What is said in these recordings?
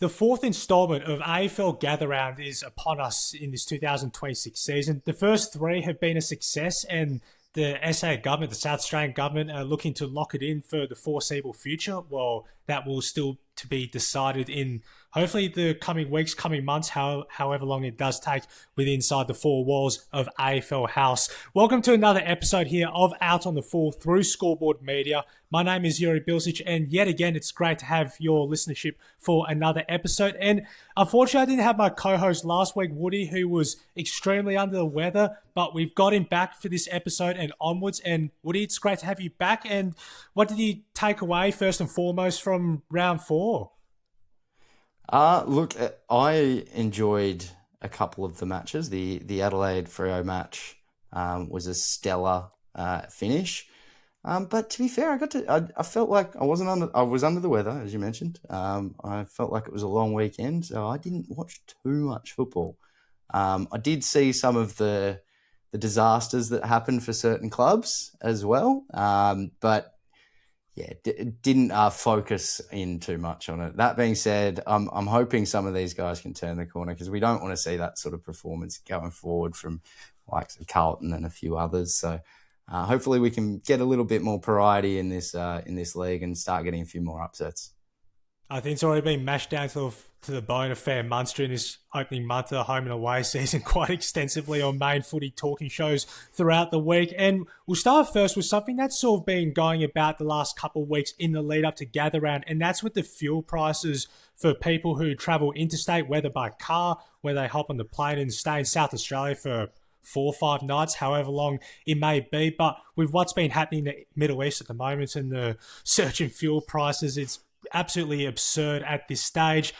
The fourth installment of AFL Gather Round is upon us in this 2026 season. The first three have been a success, and the SA government, the South Australian government, are looking to lock it in for the foreseeable future. Well, that will still to be decided in hopefully the coming weeks, coming months, however long it does take within inside the four walls of AFL House. Welcome to another episode here of Out on the Full through Scoreboard Media. My name is Juri and yet again, it's great to have your listenership for another episode. And unfortunately, I didn't have my co-host last week, Woody, who was extremely under the weather, but we've got him back for this episode and onwards. And Woody, it's great to have you back. And what did you take away first and foremost from round 4? Look, I enjoyed a couple of the matches. The Adelaide Freo match was a stellar finish. But to be fair, I felt like I was under the weather, as you mentioned. I felt like it was a long weekend, so I didn't watch too much football. I did see some of the disasters that happened for certain clubs as well. But yeah, didn't focus in too much on it. That being said, I'm hoping some of these guys can turn the corner because we don't want to see that sort of performance going forward from like Carlton and a few others. So hopefully we can get a little bit more variety in this league and start getting a few more upsets. I think it's already been mashed down to the bone a fair months during this opening month of the home and away season quite extensively on main footy talking shows throughout the week. And we'll start first with something that's sort of been going about the last couple of weeks in the lead up to Gather Round, and that's with the fuel prices for people who travel interstate, whether by car, where they hop on the plane and stay in South Australia for 4 or 5 nights, however long it may be. But with what's been happening in the Middle East at the moment and the surge in fuel prices, it's absolutely absurd at this stage.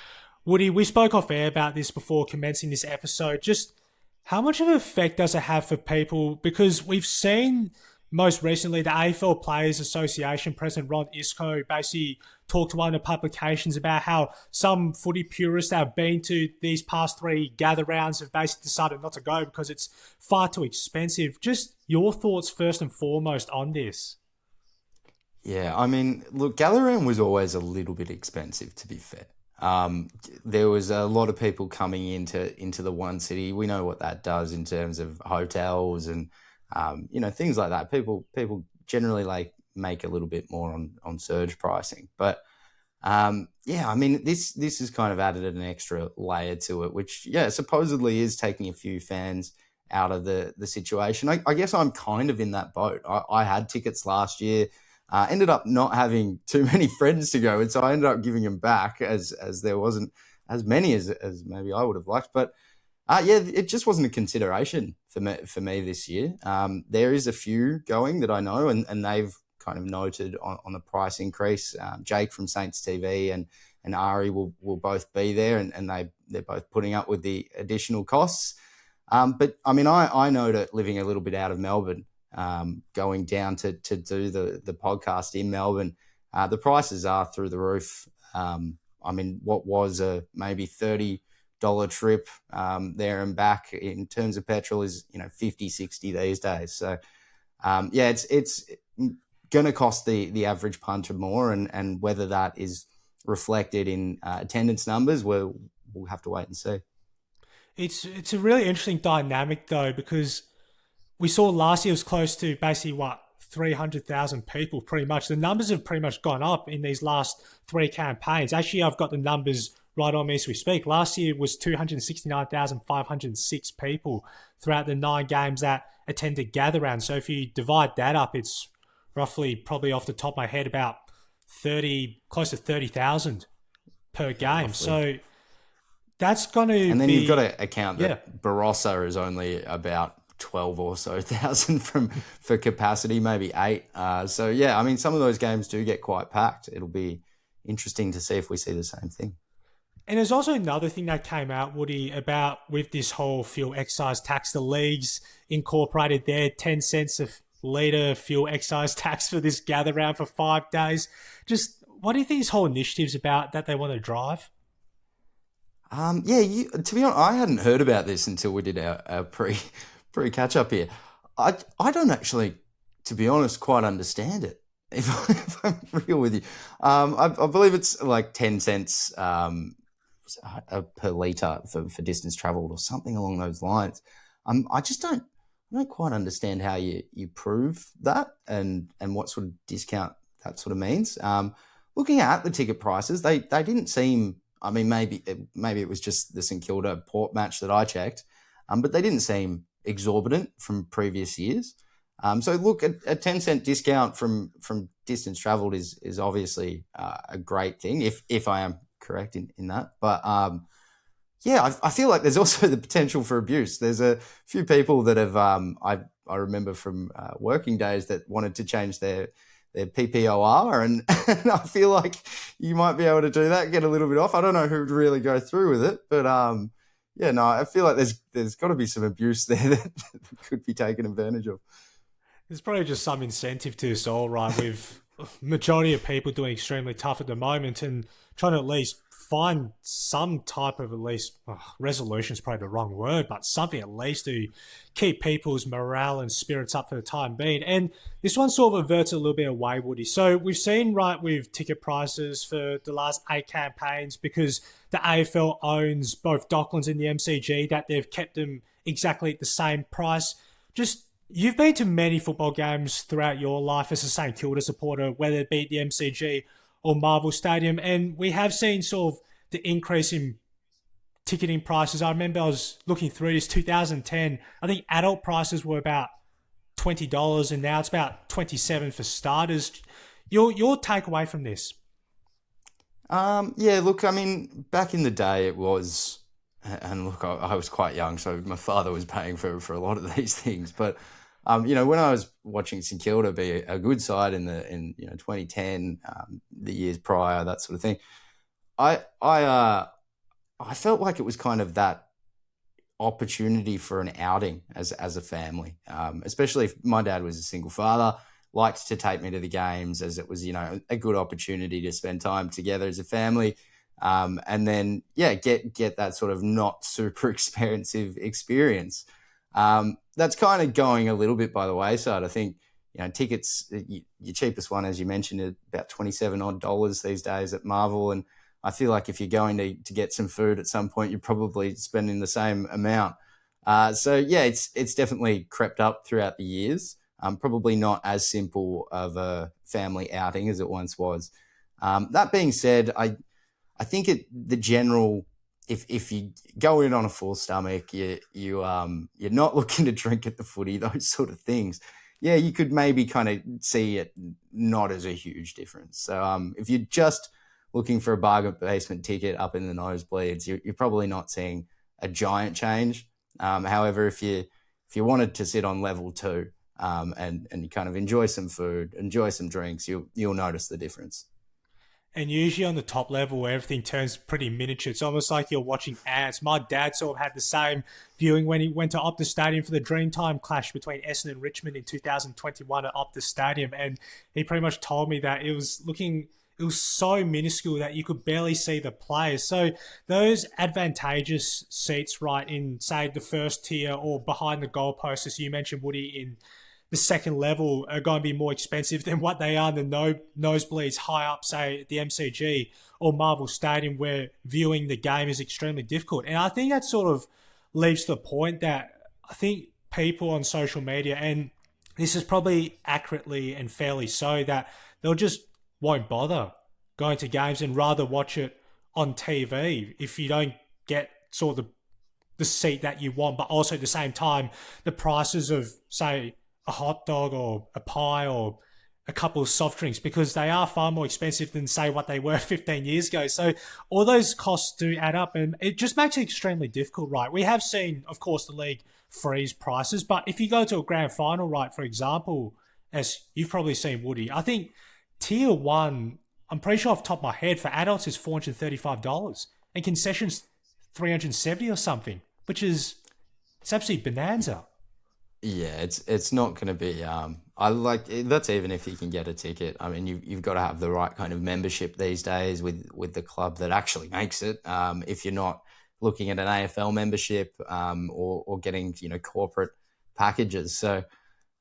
Woody, we spoke off air about this before commencing this episode. Just how much of an effect does it have for people? Because we've seen most recently the AFL Players Association President Ron Isco basically talked to one of the publications about how some footy purists that have been to these past 3 gather rounds have basically decided not to go because it's far too expensive. Just your thoughts first and foremost on this. Yeah, I mean, look, Gather Round was always a little bit expensive, to be fair. There was a lot of people coming into the one city. We know what that does in terms of hotels and things like that. People generally like make a little bit more on surge pricing. But I mean, this has kind of added an extra layer to it, which supposedly is taking a few fans out of the situation. I guess I'm kind of in that boat. I had tickets last year. Ended up not having too many friends to go, and so I ended up giving them back as there wasn't as many as maybe I would have liked. But it just wasn't a consideration for me this year. There is a few going that I know, and they've kind of noted on the price increase. Jake from Saints TV and Ari will both be there, and they're both putting up with the additional costs. But I mean, I know that living a little bit out of Melbourne, going down to do the podcast in Melbourne, the prices are through the roof. I mean, what was a maybe $30 trip there and back in terms of petrol is, $50, $60 these days. So, it's going to cost the average punter more, and whether that is reflected in attendance numbers, we'll have to wait and see. It's a really interesting dynamic, though, because we saw last year was close to basically 300,000 people pretty much. The numbers have pretty much gone up in these last 3 campaigns. Actually, I've got the numbers right on me as we speak. Last year was 269,506 people throughout the 9 games that attended Gather Round. So if you divide that up, it's roughly, probably off the top of my head, about close to 30,000 per game. Roughly. So that's going to And then you've got to account that Barossa is only about 12 or so thousand for capacity, maybe 8. So I mean, some of those games do get quite packed. It'll be interesting to see if we see the same thing. And there's also another thing that came out, Woody, about with this whole fuel excise tax. The leagues incorporated their 10 cents a litre fuel excise tax for this gather round for 5 days. Just what do you think this whole initiative's about that they want to drive? To be honest, I hadn't heard about this until we did our pre-catch up here. I don't actually, to be honest, quite understand it, if I'm real with you. I believe it's like 10 cents per litre for distance travelled or something along those lines. I just don't quite understand how you prove that and what sort of discount that sort of means. Looking at the ticket prices, they didn't seem. I mean, maybe it was just the St Kilda Port match that I checked, but they didn't seem exorbitant from previous years. So look, a 10-cent discount from distance travelled is obviously a great thing if I am correct in that. But I feel like there's also the potential for abuse. There's a few people that have I remember from working days that wanted to change their PPOR, and I feel like you might be able to do that, get a little bit off. I don't know who would really go through with it, but I feel like there's got to be some abuse there that could be taken advantage of. There's probably just some incentive to this all, right, with majority of people doing extremely tough at the moment and trying to at least find some type of resolution is probably the wrong word, but something at least to keep people's morale and spirits up for the time being. And this one sort of averts a little bit away, Woody. So we've seen, right, with ticket prices for the last 8 campaigns, because the AFL owns both Docklands and the MCG, that they've kept them exactly at the same price. You've been to many football games throughout your life as a St Kilda supporter, whether it be at the MCG or Marvel Stadium, and we have seen sort of the increase in ticketing prices. I remember I was looking through this 2010. I think adult prices were about $20, and now it's about $27 for starters. Your takeaway from this? Look, I mean, back in the day it was, and look, I was quite young, so my father was paying for a lot of these things. But when I was watching St Kilda be a good side in 2010, the years prior, that sort of thing, I felt like it was kind of that opportunity for an outing as a family, especially if my dad was a single father, liked to take me to the games, as it was a good opportunity to spend time together as a family. And then, get that sort of not super expensive experience. That's kind of going a little bit by the wayside. I think, tickets, your cheapest one, as you mentioned, is about $27 odd these days at Marvel. And I feel like if you're going to get some food at some point, you're probably spending the same amount. It's definitely crept up throughout the years. Probably not as simple of a family outing as it once was. That being said, I think the general, if you go in on a full stomach, you're not looking to drink at the footy, those sort of things. Yeah, you could maybe kind of see it not as a huge difference. So if you're just looking for a bargain basement ticket up in the nosebleeds, you're probably not seeing a giant change. However, if you wanted to sit on level 2 and you kind of enjoy some food, enjoy some drinks, you'll notice the difference. And usually on the top level where everything turns pretty miniature, it's almost like you're watching ants. My dad sort of had the same viewing when he went to Optus Stadium for the Dreamtime clash between Essendon and Richmond in 2021 at Optus Stadium. And he pretty much told me that it was so minuscule that you could barely see the players. So those advantageous seats, right, in, say, the first tier or behind the goalpost, as you mentioned, Woody, in the second level, are going to be more expensive than what they are in the nosebleeds high up, say, at the MCG or Marvel Stadium, where viewing the game is extremely difficult. And I think that sort of leads to the point that I think people on social media, and this is probably accurately and fairly so, that they'll just won't bother going to games and rather watch it on TV if you don't get sort of the seat that you want, but also at the same time, the prices of, say, a hot dog or a pie or a couple of soft drinks, because they are far more expensive than, say, what they were 15 years ago. So all those costs do add up, and it just makes it extremely difficult, right? We have seen, of course, the league freeze prices, but if you go to a grand final, right, for example, as you've probably seen, Woody, I think tier 1, I'm pretty sure off the top of my head, for adults is $435 and concessions $370 or something, which is, it's absolutely bonanza. Yeah, it's not going to be. I like that's even if you can get a ticket. I mean, you've got to have the right kind of membership these days with the club that actually makes it. If you're not looking at an AFL membership or getting corporate packages, so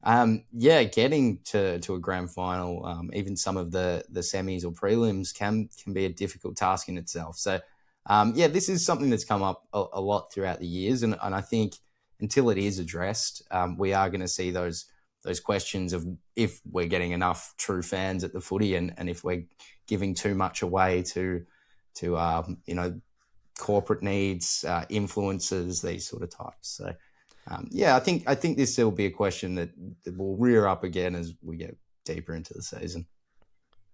getting to a grand final, even some of the semis or prelims can be a difficult task in itself. So this is something that's come up a lot throughout the years, and I think until it is addressed, we are going to see those questions of if we're getting enough true fans at the footy, and if we're giving too much away to corporate needs, influencers, these sort of types. So, I think this will be a question that will rear up again as we get deeper into the season.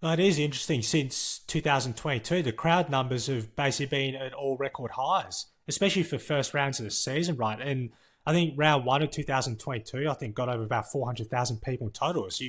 Well, it is interesting. Since 2022, the crowd numbers have basically been at all record highs, especially for first rounds of the season, right? And I think round 1 of 2022, I think got over about 400,000 people in total. So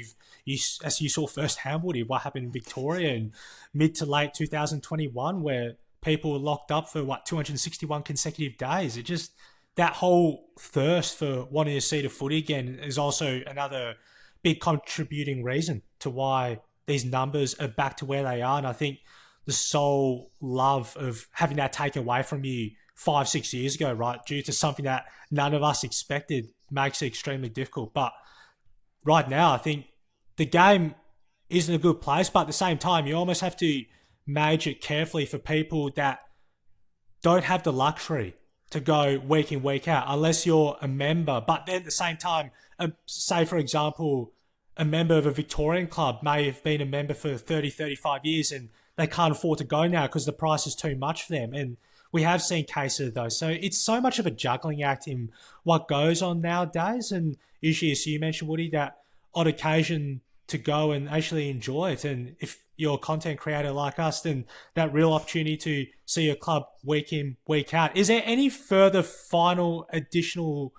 as you saw firsthand, Woody, what happened in Victoria in mid to late 2021, where people were locked up for 261 consecutive days. It just, that whole thirst for wanting to see the footy again is also another big contributing reason to why these numbers are back to where they are. And I think the sole love of having that taken away from you 5-6 years ago, right, due to something that none of us expected, makes it extremely difficult. But right now, I think the game is in a good place, but at the same time, you almost have to manage it carefully for people that don't have the luxury to go week in, week out, unless you're a member. But then at the same time, say, for example, a member of a Victorian club may have been a member for 30, 35 years and they can't afford to go now because the price is too much for them. And we have seen cases of those. So it's so much of a juggling act in what goes on nowadays. And usually, as you mentioned, Woody, that on occasion to go and actually enjoy it. And if you're a content creator like us, then that real opportunity to see your club week in, week out. Is there any further final additional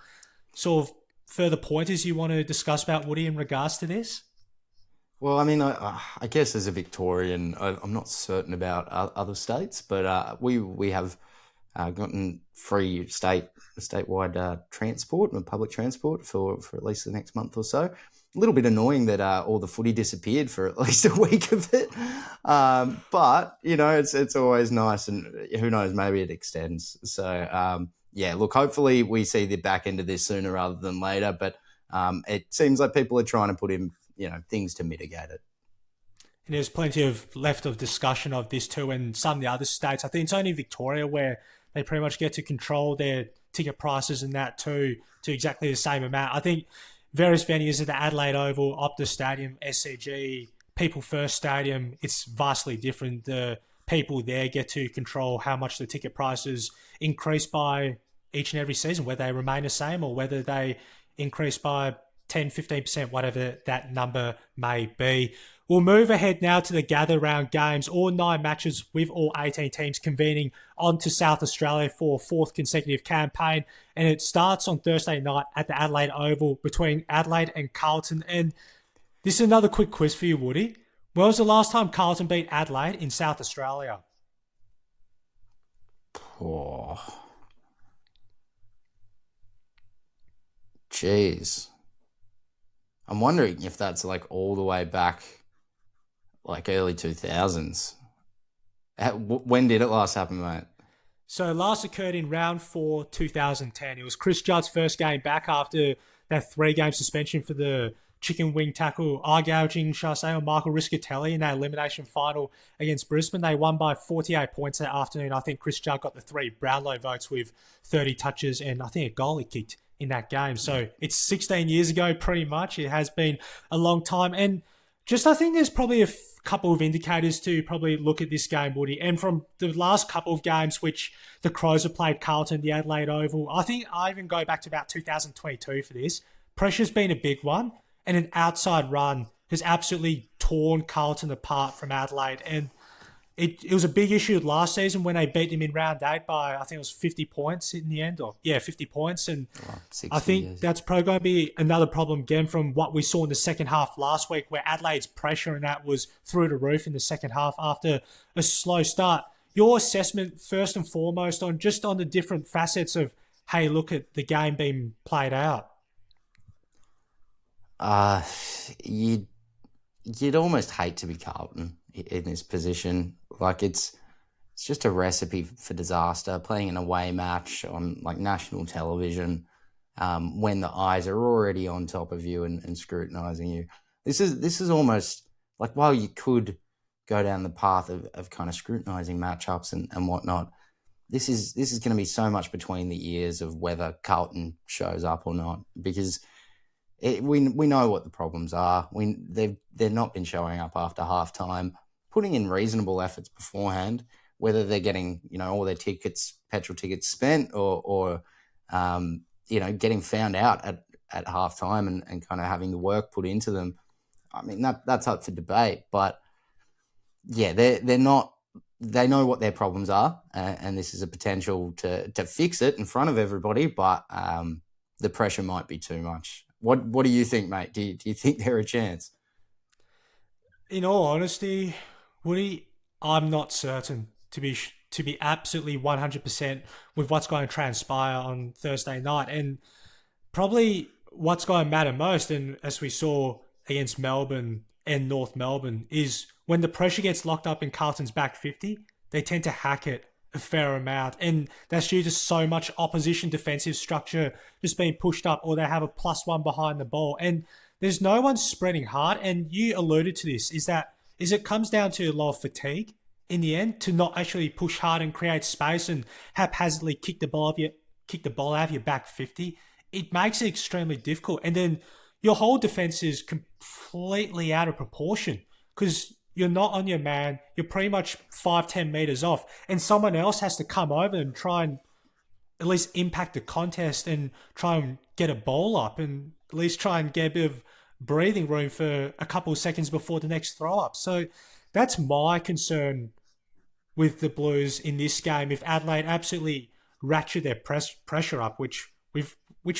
sort of further pointers you want to discuss about, Woody, in regards to this? Well, I mean, I guess as a Victorian, I'm not certain about other states, but we have gotten free statewide transport and public transport for at least the next month or so. A little bit annoying that all the footy disappeared for at least a week of it, but it's always nice, and who knows, maybe it extends. So look, hopefully we see the back end of this sooner rather than later. But it seems like people are trying to put in things to mitigate it. And there's plenty of left of discussion of this too in some of the other states. I think it's only Victoria where they pretty much get to control their ticket prices and that too to exactly the same amount. I think various venues at the Adelaide Oval, Optus Stadium, SCG, People First Stadium, it's vastly different. The people there get to control how much the ticket prices increase by each and every season, whether they remain the same or whether they increase by 10, 15%, whatever that number may be. We'll move ahead now to the Gather Round games, all 9 matches with all 18 teams convening onto South Australia for a 4th consecutive campaign. And it starts on Thursday night at the Adelaide Oval between Adelaide and Carlton. And this is another quick quiz for you, Woody. When was the last time Carlton beat Adelaide in South Australia? Oh. Jeez. I'm wondering if that's like all the way back, like early 2000s. When did it last happen, mate? So last occurred in round 4, 2010. It was Chris Judd's first game back after that 3-game suspension for the chicken wing tackle, eye-gouging, shall I say, on Michael Riscatelli in that elimination final against Brisbane. They won by 48 points that afternoon. I think Chris Judd got the 3 Brownlow votes with 30 touches and I think a goal he kicked in that game. So it's 16 years ago, pretty much. It has been a long time. And just I think there's probably a couple of indicators to probably look at this game, Woody. And from the last couple of games, which the Crows have played Carlton, the Adelaide Oval, I think I even go back to about 2022 for this. Pressure's been a big one. And an outside run has absolutely torn Carlton apart from Adelaide. And it was a big issue last season when they beat them in round 8 by, I think it was 50 points in the end. 50 points. And I think that's probably going to be another problem again from what we saw in the second half last week, where Adelaide's pressure and that was through the roof in the second half after a slow start. Your assessment, first and foremost, on the different facets of, hey, look at the game being played out. You'd almost hate to be Carlton in this position. Like it's just a recipe for disaster. Playing an away match on like national television, when the eyes are already on top of you and scrutinising you. This is almost like, while you could go down the path of kind of scrutinising matchups and whatnot, this is going to be so much between the ears of whether Carlton shows up or not, because we know what the problems are. They've not been showing up after half time, putting in reasonable efforts beforehand, whether they're getting, all their petrol tickets spent or getting found out at half time and kind of having the work put into them. I mean, that's up for debate, but yeah, they're not. They know what their problems are, and this is a potential to fix it in front of everybody. But the pressure might be too much. What do you think, mate? Do you think they're a chance? In all honesty, Woody, I'm not certain to be absolutely 100% with what's going to transpire on Thursday night, and probably what's going to matter most. And as we saw against Melbourne and North Melbourne, is when the pressure gets locked up in Carlton's back 50, they tend to hack it a fair amount. And that's due to so much opposition defensive structure just being pushed up, or they have a +1 behind the ball. And there's no one spreading hard. And you alluded to this, is it comes down to a lot of fatigue in the end to not actually push hard and create space and haphazardly kick the ball out of your back 50. It makes it extremely difficult. And then your whole defense is completely out of proportion because you're not on your man. You're pretty much 5-10 meters off, and someone else has to come over and try and at least impact the contest and try and get a ball up and at least try and get a bit of breathing room for a couple of seconds before the next throw up. So that's my concern with the Blues in this game. If Adelaide absolutely ratchet their pressure up, which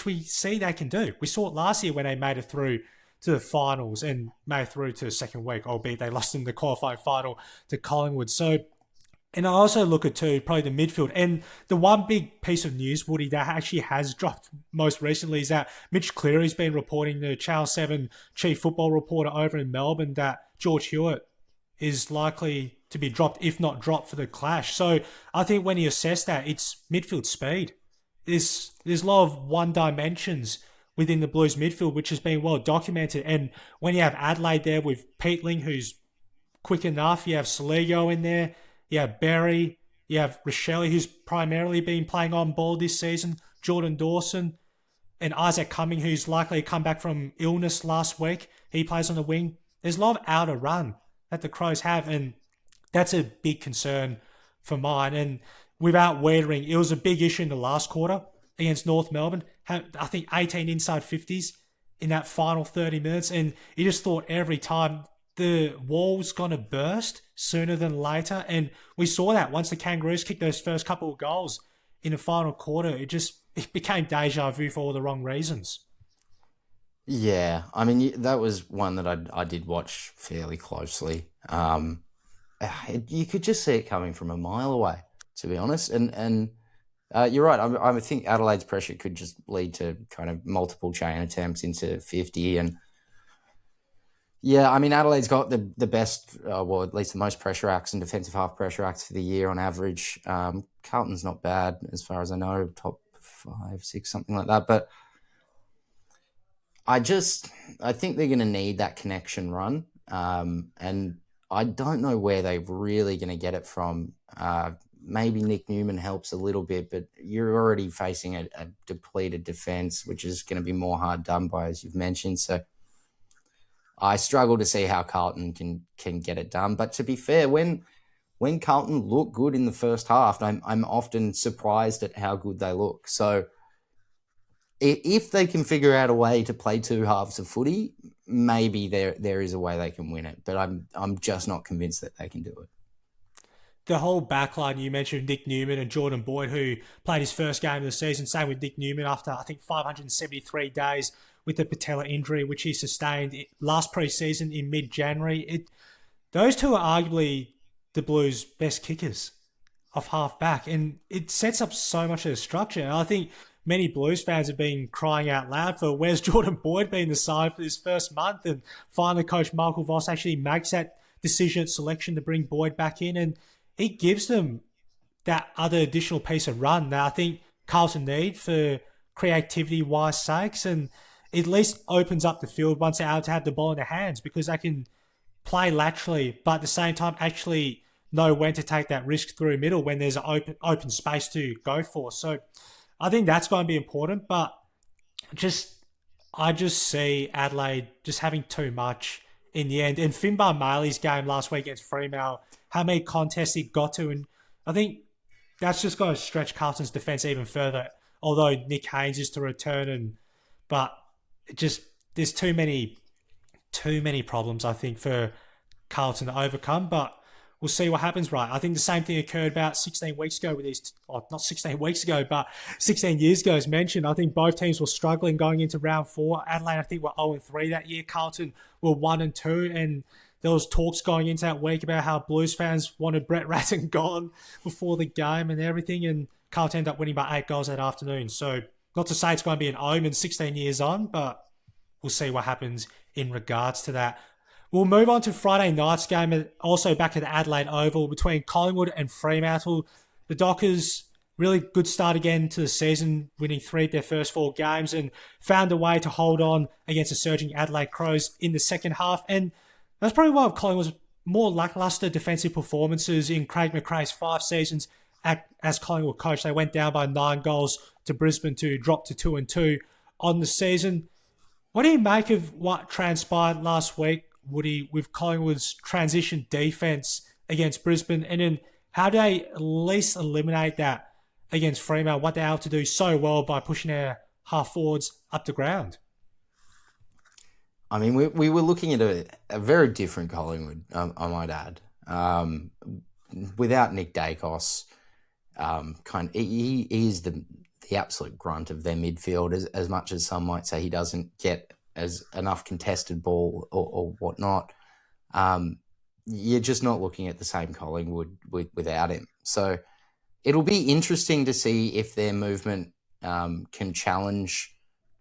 we see they can do. We saw it last year when they made it through to the finals and made it through to the second week, albeit they lost in the qualifying final to Collingwood. So, and I also look at too, probably the midfield. And the one big piece of news, Woody, that actually has dropped most recently is that Mitch Cleary's been reporting, the Channel 7 chief football reporter over in Melbourne, that George Hewitt is likely to be dropped, if not dropped, for the clash. So I think when you assess that, it's midfield speed. There's a lot of one dimensions within the Blues midfield, which has been well documented. And when you have Adelaide there with Peatling, who's quick enough, you have Saligo in there, you have Berry, you have Rochelle, who's primarily been playing on ball this season, Jordan Dawson, and Isaac Cumming, who's likely to come back from illness last week. He plays on the wing. There's a lot of outer run that the Crows have, and that's a big concern for mine. And without Wiedering, it was a big issue in the last quarter against North Melbourne. Had, I think, 18 inside 50s in that final 30 minutes. And you just thought every time the wall's going to burst sooner than later. And we saw that once the Kangaroos kicked those first couple of goals in the final quarter. It became deja vu for all the wrong reasons. Yeah, I mean, that was one that I did watch fairly closely. You could just see it coming from a mile away, to be honest. And you're right. I think Adelaide's pressure could just lead to kind of multiple chain attempts into 50. And yeah, I mean, Adelaide's got the best, well, at least the most pressure acts and defensive half pressure acts for the year on average. Carlton's not bad as far as I know, top 5, 6, something like that. But I think they're going to need that connection run. And I don't know where they're really going to get it from. Maybe Nick Newman helps a little bit, but you're already facing a depleted defence, which is going to be more hard done by, as you've mentioned. So I struggle to see how Carlton can get it done. But to be fair, when Carlton look good in the first half, I'm often surprised at how good they look. So if they can figure out a way to play two halves of footy, maybe there is a way they can win it. But I'm just not convinced that they can do it. The whole backline, you mentioned Nick Newman and Jordan Boyd, who played his first game of the season. Same with Nick Newman after, I think, 573 days with the patella injury, which he sustained last pre-season in mid-January. Those two are arguably the Blues' best kickers off half-back, and it sets up so much of the structure. And I think many Blues fans have been crying out loud for where's Jordan Boyd been the side for this first month, and finally Coach Michael Voss actually makes that decision at selection to bring Boyd back in, and it gives them that other additional piece of run that I think Carlton need for creativity-wise sakes, and it at least opens up the field once they're able to have the ball in their hands, because they can play laterally, but at the same time actually know when to take that risk through middle when there's an open space to go for. So I think that's going to be important, but I just see Adelaide just having too much in the end. And Finbar Maley's game last week against Fremantle, how many contests he got to, and I think that's just going to stretch Carlton's defence even further. Although Nick Haynes is to return, but it just there's too many problems I think for Carlton to overcome. But we'll see what happens, right? I think the same thing occurred about 16 weeks ago with these, not 16 weeks ago, but 16 years ago, as mentioned. I think both teams were struggling going into round 4. Adelaide, I think, were 0-3 that year. Carlton were 1-2, and there was talks going into that week about how Blues fans wanted Brett Ratton gone before the game and everything, and Carlton ended up winning by 8 goals that afternoon. So not to say it's going to be an omen 16 years on, but we'll see what happens in regards to that. We'll move on to Friday night's game, also back at the Adelaide Oval between Collingwood and Fremantle. The Dockers, really good start again to the season, winning 3 of their first 4 games and found a way to hold on against the surging Adelaide Crows in the second half. And that's probably one of Collingwood's more lacklustre defensive performances in Craig McRae's 5 seasons as Collingwood coach. They went down by 9 goals to Brisbane to drop to 2-2 on the season. What do you make of what transpired last week, Woody, with Collingwood's transition defence against Brisbane? And then how do they at least eliminate that against Fremantle, what they're able to do so well by pushing their half forwards up the ground? I mean, we were looking at a very different Collingwood, I might add. Without Nick Dacos, he is the absolute grunt of their midfield, as much as some might say he doesn't get as enough contested ball or whatnot. You're just not looking at the same Collingwood without him. So it'll be interesting to see if their movement can challenge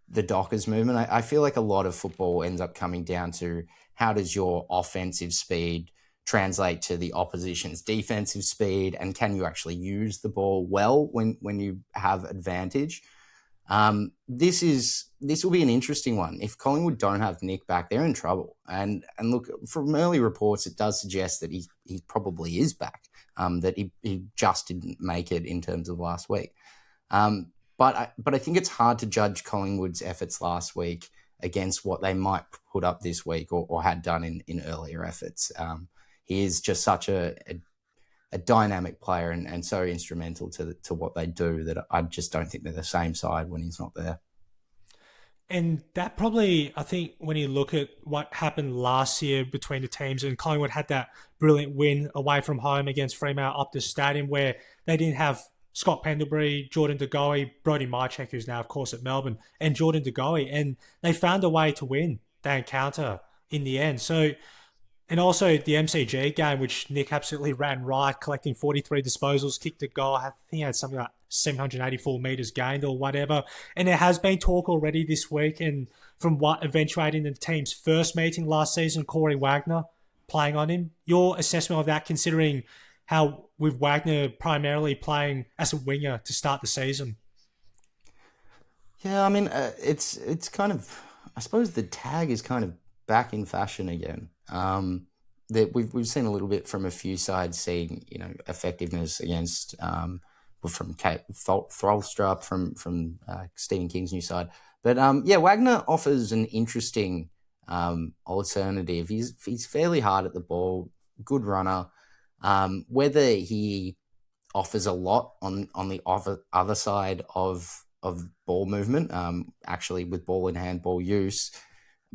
the Dockers movement. I feel like a lot of football ends up coming down to how does your offensive speed translate to the opposition's defensive speed, and can you actually use the ball well when you have advantage? This will be an interesting one. If Collingwood don't have Nick back, they're in trouble. And look, from early reports, it does suggest that he probably is back. That he just didn't make it in terms of last week. But I think it's hard to judge Collingwood's efforts last week against what they might put up this week or had done in earlier efforts. He is just such a dynamic player and so instrumental to what they do that I just don't think they're the same side when he's not there. And that probably, I think, when you look at what happened last year between the teams, and Collingwood had that brilliant win away from home against Fremantle Optus Stadium where they didn't have Scott Pendlebury, Jordan De Goey, Brodie Mychek, who's now, of course, at Melbourne, and Jordan De Goey, and they found a way to win that encounter in the end. So, and also the MCG game, which Nick absolutely ran right, collecting 43 disposals, kicked a goal. I think he had something like 784 metres gained or whatever. And there has been talk already this week, and from what eventuated in the team's first meeting last season, Corey Wagner playing on him. Your assessment of that, considering how with Wagner primarily playing as a winger to start the season? Yeah, I mean, it's kind of, I suppose the tag is kind of back in fashion again. That we've seen a little bit from a few sides seeing, effectiveness against from Kate Throlstrup, from Stephen King's new side. But Wagner offers an interesting alternative. He's fairly hard at the ball, good runner. Whether he offers a lot on the other side of ball movement, actually with ball in hand, ball use,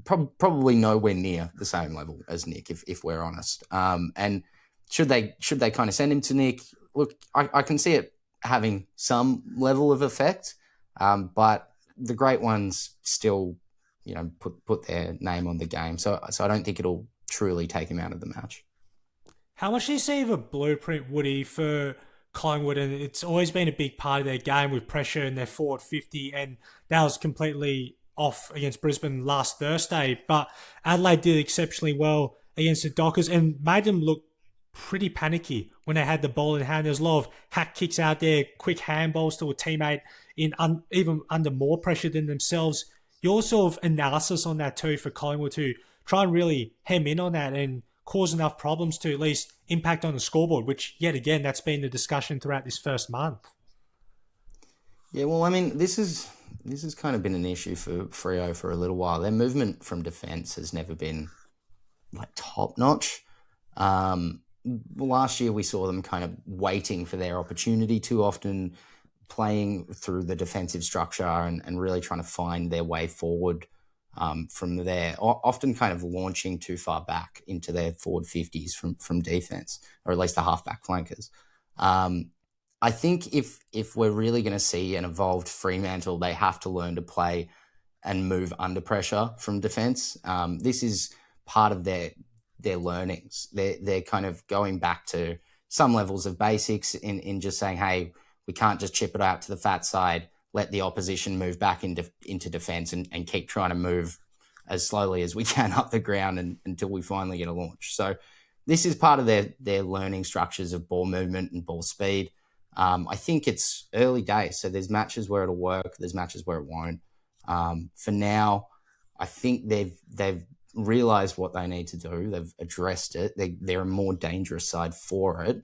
probably nowhere near the same level as Nick, if we're honest. And should they kind of send him to Nick? Look, I can see it having some level of effect, but the great ones still, put their name on the game. So I don't think it'll truly take him out of the match. How much do you see of a blueprint, Woody, for Collingwood? And it's always been a big part of their game with pressure in their forward 50, and that was completely off against Brisbane last Thursday. But Adelaide did exceptionally well against the Dockers and made them look pretty panicky when they had the ball in hand. There's a lot of hack kicks out there, quick handballs to a teammate even under more pressure than themselves. Your sort of analysis on that too for Collingwood to try and really hem in on that and cause enough problems to at least impact on the scoreboard, which yet again, that's been the discussion throughout this first month. Yeah, well, I mean, this has kind of been an issue for Freo for a little while. Their movement from defence has never been like top notch. Last year we saw them kind of waiting for their opportunity too often, playing through the defensive structure and really trying to find their way forward from there, often kind of launching too far back into their forward 50s from defence, or at least the halfback flankers. I think if we're really going to see an evolved Fremantle, they have to learn to play and move under pressure from defence. This is part of their learnings. They're kind of going back to some levels of basics in just saying, hey, we can't just chip it out to the fat side, let the opposition move back into defence and keep trying to move as slowly as we can up the ground until we finally get a launch. So this is part of their learning structures of ball movement and ball speed. I think it's early days, so there's matches where it'll work, there's matches where it won't. For now, I think they've realised what they need to do. They've addressed it. They're a more dangerous side for it.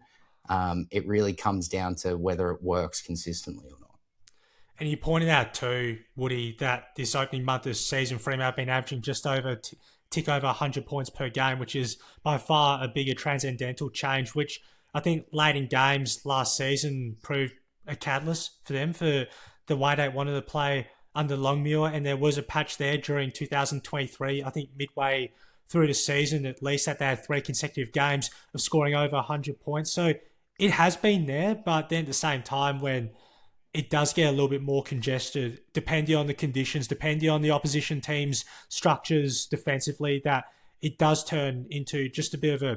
It really comes down to whether it works consistently or not. And you pointed out too, Woody, that this opening month of season, Fremantle have been averaging just over tick over 100 points per game, which is by far a bigger transcendental change, which I think late in games last season proved a catalyst for them for the way they wanted to play under Longmuir. And there was a patch there during 2023, I think midway through the season, at least, that they had 3 consecutive games of scoring over 100 points. So it has been there, but then at the same time, when it does get a little bit more congested, depending on the conditions, depending on the opposition team's structures defensively, that it does turn into just a bit of a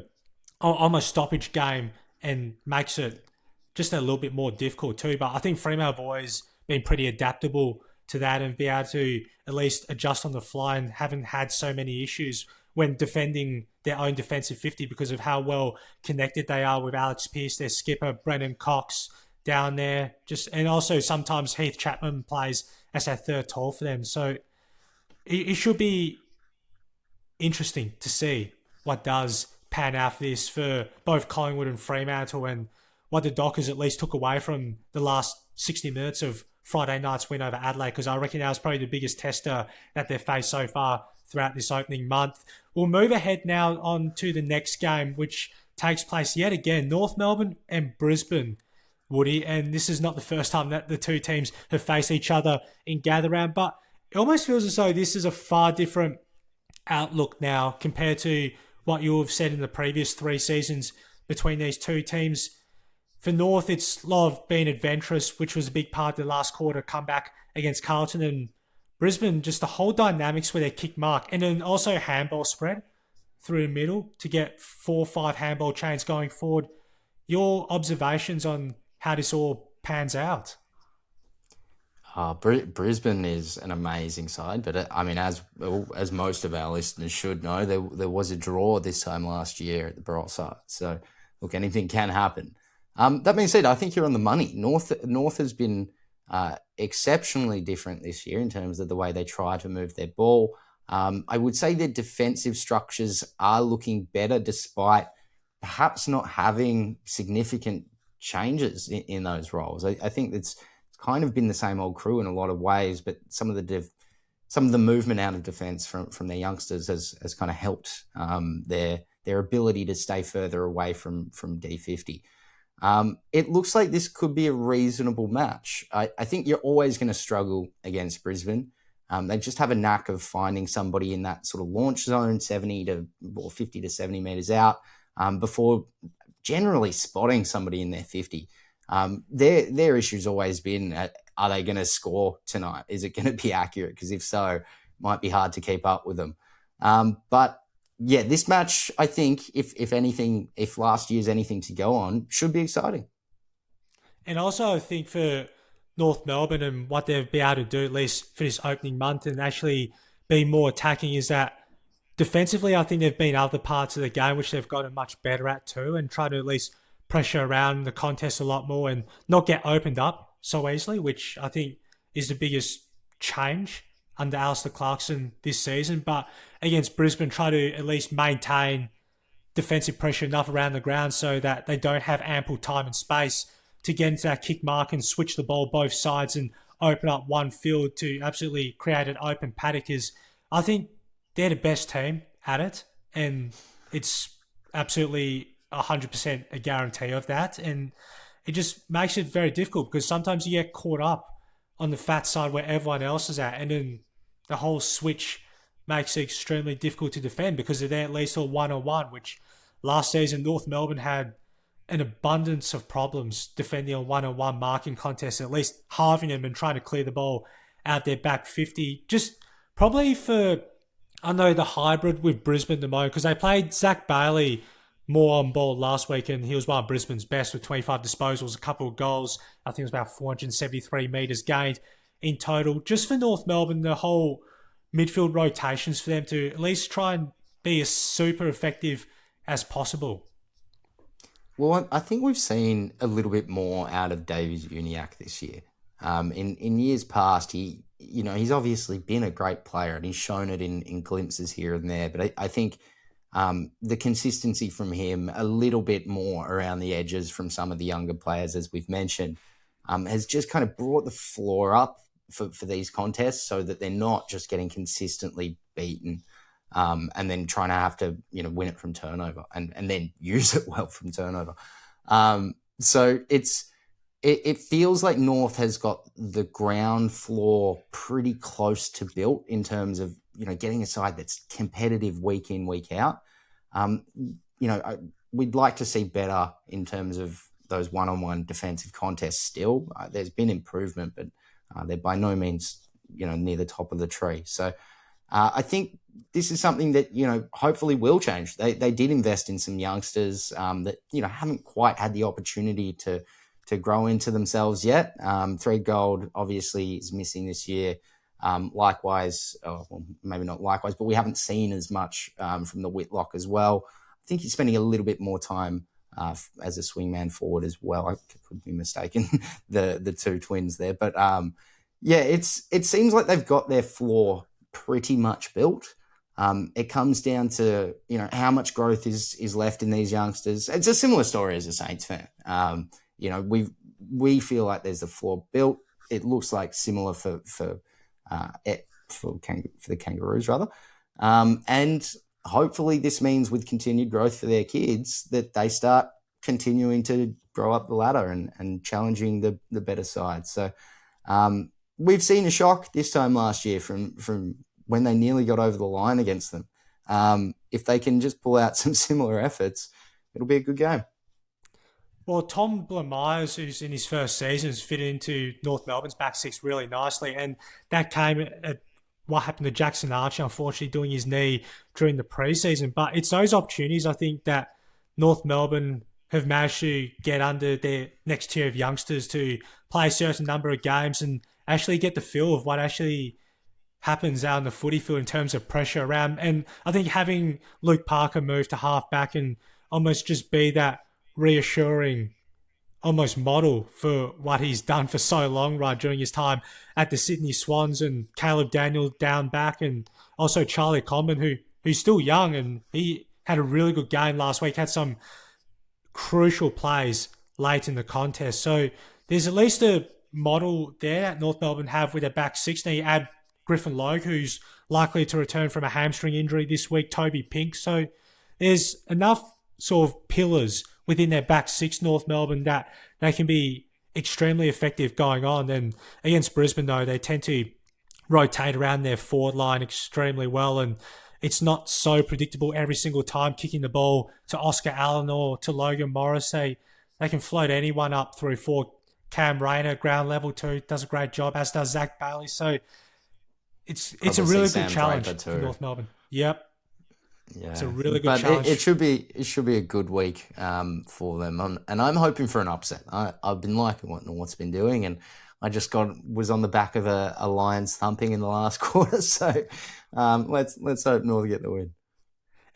almost stoppage game and makes it just a little bit more difficult too. But I think Fremantle have always been pretty adaptable to that and be able to at least adjust on the fly and haven't had so many issues when defending their own defensive 50 because of how well connected they are with Alex Pearce, their skipper, Brendan Cox down there. And also sometimes Heath Chapman plays as their third tall for them. So it should be interesting to see what does pan out for this for both Collingwood and Fremantle, and what the Dockers at least took away from the last 60 minutes of Friday night's win over Adelaide, because I reckon that was probably the biggest tester that they've faced so far throughout this opening month. We'll move ahead now on to the next game, which takes place yet again, North Melbourne and Brisbane, Woody. And this is not the first time that the two teams have faced each other in Gather Round, but it almost feels as though this is a far different outlook now compared to what you have said in the previous 3 seasons between these two teams. For North, it's a lot of being adventurous, which was a big part of the last quarter comeback against Carlton, and Brisbane, just the whole dynamics with their kick mark, and then also handball spread through the middle to get 4 or 5 handball chains going forward. Your observations on how this all pans out? Brisbane is an amazing side, but I mean, as most of our listeners should know, there was a draw this time last year at the Barossa. So, look, anything can happen. That being said, I think you're on the money. North has been exceptionally different this year in terms of the way they try to move their ball. I would say their defensive structures are looking better despite perhaps not having significant changes in those roles. I think it's kind of been the same old crew in a lot of ways, but some of the movement out of defence from their youngsters has kind of helped their ability to stay further away from D50. It looks like this could be a reasonable match. I think you're always going to struggle against Brisbane. They just have a knack of finding somebody in that sort of launch zone, 50 to 70 metres out, before generally spotting somebody in their 50. Their issue's always been, are they going to score tonight? Is it going to be accurate? Because if so, it might be hard to keep up with them. But yeah, this match, I think, if last year's anything to go on, should be exciting. And also, I think for North Melbourne and what they've been able to do, at least for this opening month, and actually be more attacking, is that defensively, I think they've been other parts of the game which they've gotten much better at too, and try to at least pressure around the contest a lot more and not get opened up so easily, which I think is the biggest change under Alistair Clarkson this season. But against Brisbane, try to at least maintain defensive pressure enough around the ground so that they don't have ample time and space to get into that kick mark and switch the ball both sides and open up one field to absolutely create an open paddock. Is I think they're the best team at it, and it's absolutely 100% a guarantee of that. And it just makes it very difficult because sometimes you get caught up on the fat side where everyone else is at, and then the whole switch makes it extremely difficult to defend because they're at least all one-on-one, which last season North Melbourne had an abundance of problems defending a one-on-one marking contest, at least halving them and trying to clear the ball out their back 50. Just probably for, I know, the hybrid with Brisbane at the moment, because they played Zach Bailey more on ball last week, and he was one of Brisbane's best with 25 disposals, a couple of goals. I think it was about 473 metres gained in total. Just for North Melbourne, the whole midfield rotations for them to at least try and be as super effective as possible. Well, I think we've seen a little bit more out of Davies Uniacke this year. In years past, he's obviously been a great player and he's shown it in glimpses here and there. But I think the consistency from him, a little bit more around the edges from some of the younger players, as we've mentioned, has just kind of brought the floor up for these contests so that they're not just getting consistently beaten and then trying to have to win it from turnover and then use it well from turnover. So it feels like North has got the ground floor pretty close to built in terms of getting a side that's competitive week in, week out. We'd like to see better in terms of those one-on-one defensive contests still. There's been improvement, but they're by no means, near the top of the tree. So I think this is something that, hopefully will change. They did invest in some youngsters that, haven't quite had the opportunity to grow into themselves yet. Threadgold obviously is missing this year. Likewise, well, maybe not likewise, but we haven't seen as much from the Whitlock as well. I think he's spending a little bit more time as a swingman forward as well. I could be mistaken, the two twins there. But it seems like they've got their floor pretty much built. It comes down to, how much growth is left in these youngsters. It's a similar story as a Saints fan. We feel like there's a floor built. It looks like similar for the Kangaroos rather. And hopefully this means with continued growth for their kids that they start continuing to grow up the ladder and challenging the better side. So we've seen a shock this time last year from when they nearly got over the line against them. If they can just pull out some similar efforts, it'll be a good game. Well, Tom Myers, who's in his first season, has fitted into North Melbourne's back six really nicely. And that came at what happened to Jackson Archer, unfortunately, doing his knee during the preseason. But it's those opportunities, I think, that North Melbourne have managed to get under their next tier of youngsters to play a certain number of games and actually get the feel of what actually happens out in the footy field in terms of pressure around. And I think having Luke Parker move to half back and almost just be that reassuring almost model for what he's done for so long right during his time at the Sydney Swans, and Caleb Daniel down back, and also Charlie Comben, who's still young, and he had a really good game last week, had some crucial plays late in the contest. So there's at least a model there that North Melbourne have with their back six. Now you add Griffin Logue, who's likely to return from a hamstring injury this week, Toby Pink. So there's enough sort of pillars within their back six, North Melbourne, that they can be extremely effective going on. And against Brisbane, though, they tend to rotate around their forward line extremely well, and it's not so predictable every single time kicking the ball to Oscar Allen or to Logan Morris. They can float anyone up through for Cam Rayner, ground level too, does a great job, as does Zach Bailey. So it's a really good challenge for North Melbourne. Yep. Yeah, it's a really good challenge. It should be a good week for them, and I'm hoping for an upset. I've been liking what North's been doing, and I just was on the back of a Lions thumping in the last quarter. So let's hope North get the win.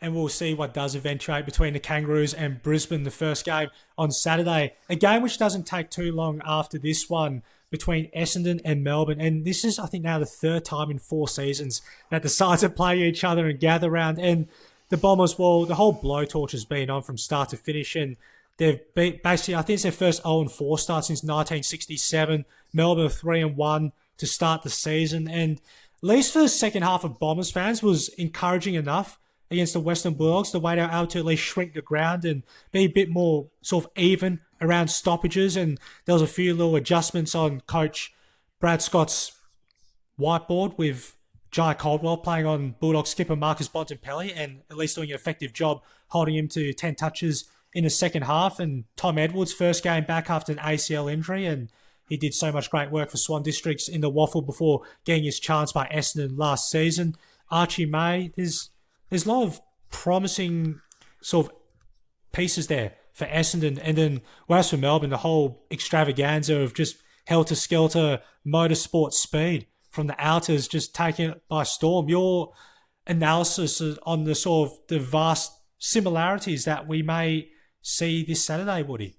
And we'll see what does eventuate between the Kangaroos and Brisbane, the first game on Saturday. A game which doesn't take too long after this one between Essendon and Melbourne. And this is, I think, now the third time in 4 seasons that the sides have played each other and Gather Round. And the Bombers, well, the whole blowtorch has been on from start to finish, and they've beat basically, I think it's their first 0-4 start since 1967. Melbourne 3-1 to start the season, and at least for the second half of Bombers fans was encouraging enough against the Western Bulldogs, the way they were able to at least shrink the ground and be a bit more sort of even around stoppages. And there was a few little adjustments on Coach Brad Scott's whiteboard with Jai Caldwell playing on Bulldog skipper Marcus Bontempelli and at least doing an effective job holding him to 10 touches in the second half. And Tom Edwards' first game back after an ACL injury, and he did so much great work for Swan Districts in the waffle before getting his chance by Essendon last season. Archie May, there's a lot of promising sort of pieces there for Essendon. And then whereas for Melbourne, the whole extravaganza of just helter-skelter motorsport speed from the outers just taking it by storm. Your analysis on the sort of the vast similarities that we may see this Saturday, Woody?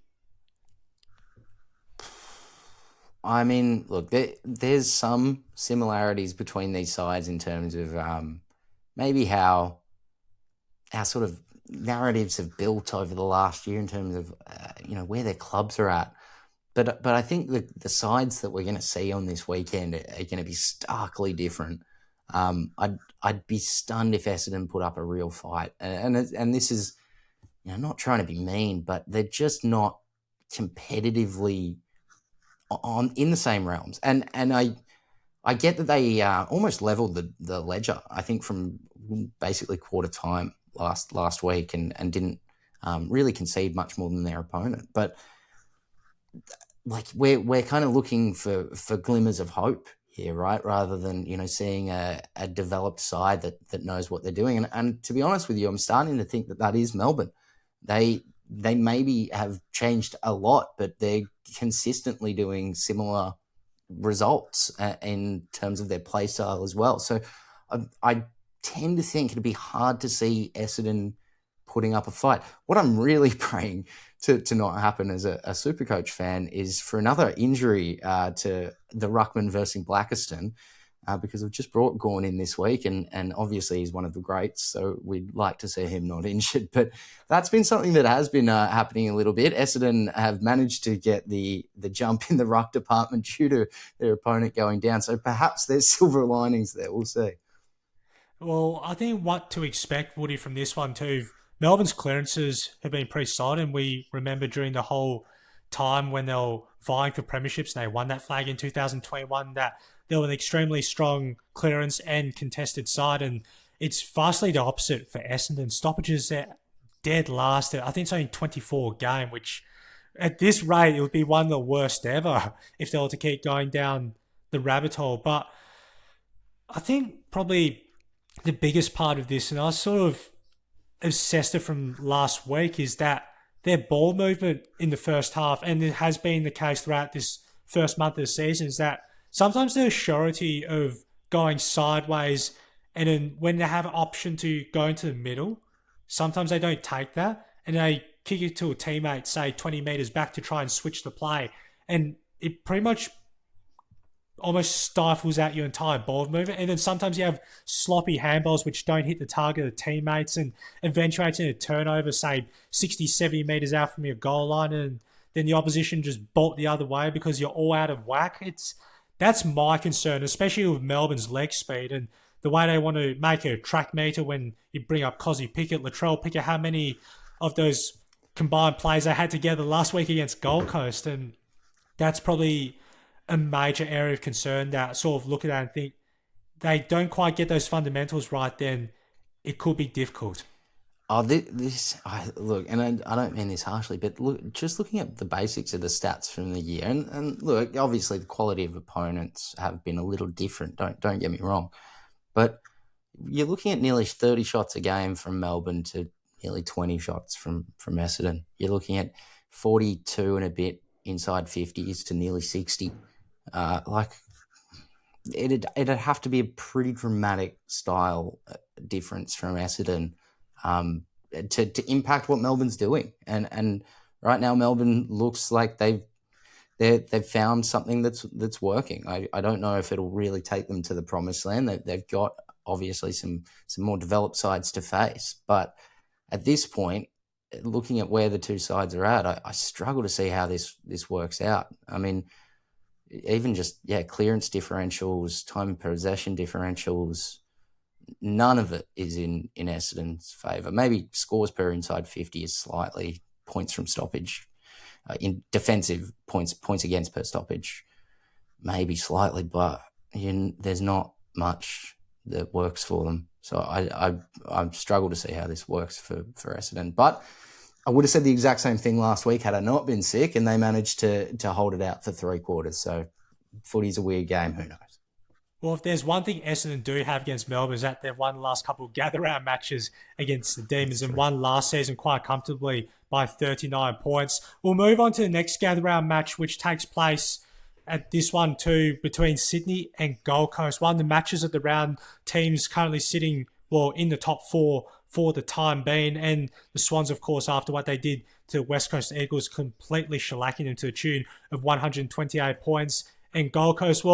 I mean, look, there's some similarities between these sides in terms of maybe how our sort of narratives have built over the last year in terms of where their clubs are at. But I think the sides that we're going to see on this weekend are going to be starkly different. I'd be stunned if Essendon put up a real fight, and this is not trying to be mean, but they're just not competitively in the same realms. And I get that they almost leveled the ledger, I think, from basically quarter time last week and didn't really concede much more than their opponent. But like we're kind of looking for glimmers of hope here, right? Rather than, seeing a developed side that knows what they're doing. And to be honest with you, I'm starting to think that is Melbourne. They maybe have changed a lot, but they're consistently doing similar results in terms of their play style as well. So I tend to think it'd be hard to see Essendon putting up a fight. What I'm really praying to not happen as a Supercoach fan is for another injury to the Ruckman versus Blackiston, because I've just brought Gawn in this week, and obviously he's one of the greats, so we'd like to see him not injured. But that's been something that has been happening a little bit. Essendon have managed to get the jump in the ruck department due to their opponent going down, so perhaps there's silver linings there. We'll see. Well, I think what to expect, Woody, from this one too, Melbourne's clearances have been pretty solid, and we remember during the whole time when they were vying for premierships and they won that flag in 2021 that they were an extremely strong clearance and contested side, and it's vastly the opposite for Essendon. Stoppages, they're dead last. I think it's only 24 game, which at this rate, it would be one of the worst ever if they were to keep going down the rabbit hole. But I think probably the biggest part of this, and I sort of assessed it from last week, is that their ball movement in the first half, and it has been the case throughout this first month of the season, is that sometimes the surety of going sideways, and then when they have an option to go into the middle, sometimes they don't take that, and they kick it to a teammate, say 20 metres back, to try and switch the play. And it pretty much almost stifles out your entire ball movement. And then sometimes you have sloppy handballs which don't hit the target of teammates and eventuates in a turnover, say 60, 70 metres out from your goal line, and then the opposition just bolt the other way because you're all out of whack. That's my concern, especially with Melbourne's leg speed and the way they want to make a track meter when you bring up Cozzy Pickett, Latrell Pickett, how many of those combined plays they had together last week against Gold Coast. And that's probably a major area of concern that I sort of look at that and think they don't quite get those fundamentals right, then it could be difficult. Look, and I don't mean this harshly, but look, just looking at the basics of the stats from the year, and look, obviously the quality of opponents have been a little different. Don't get me wrong, but you're looking at nearly 30 shots a game from Melbourne to nearly 20 shots from Essendon. You're looking at 42 and a bit inside 50s to nearly 60. It'd have to be a pretty dramatic style difference from Essendon to impact what Melbourne's doing. And right now Melbourne looks like they've found something that's working. I don't know if it'll really take them to the promised land. They've got obviously some more developed sides to face. But at this point, looking at where the two sides are at, I struggle to see how this works out. I mean, even just, clearance differentials, time of possession differentials, none of it is in Essendon's favour. Maybe scores per inside 50 is slightly, points from stoppage, in defensive points against per stoppage, maybe slightly, but there's not much that works for them. So I struggle to see how this works for Essendon. But I would have said the exact same thing last week had I not been sick, and they managed to hold it out for 3 quarters. So footy's a weird game. Who knows? Well, if there's one thing Essendon do have against Melbourne is that they've won the last couple of gather round matches against the Demons and won last season quite comfortably by 39 points. We'll move on to the next gather round match, which takes place at this one too between Sydney and Gold Coast. One of the matches of the round, teams currently sitting in the top 4 for the time being, and the Swans, of course, after what they did to West Coast Eagles, completely shellacking them to a tune of 128 points. And Gold Coast,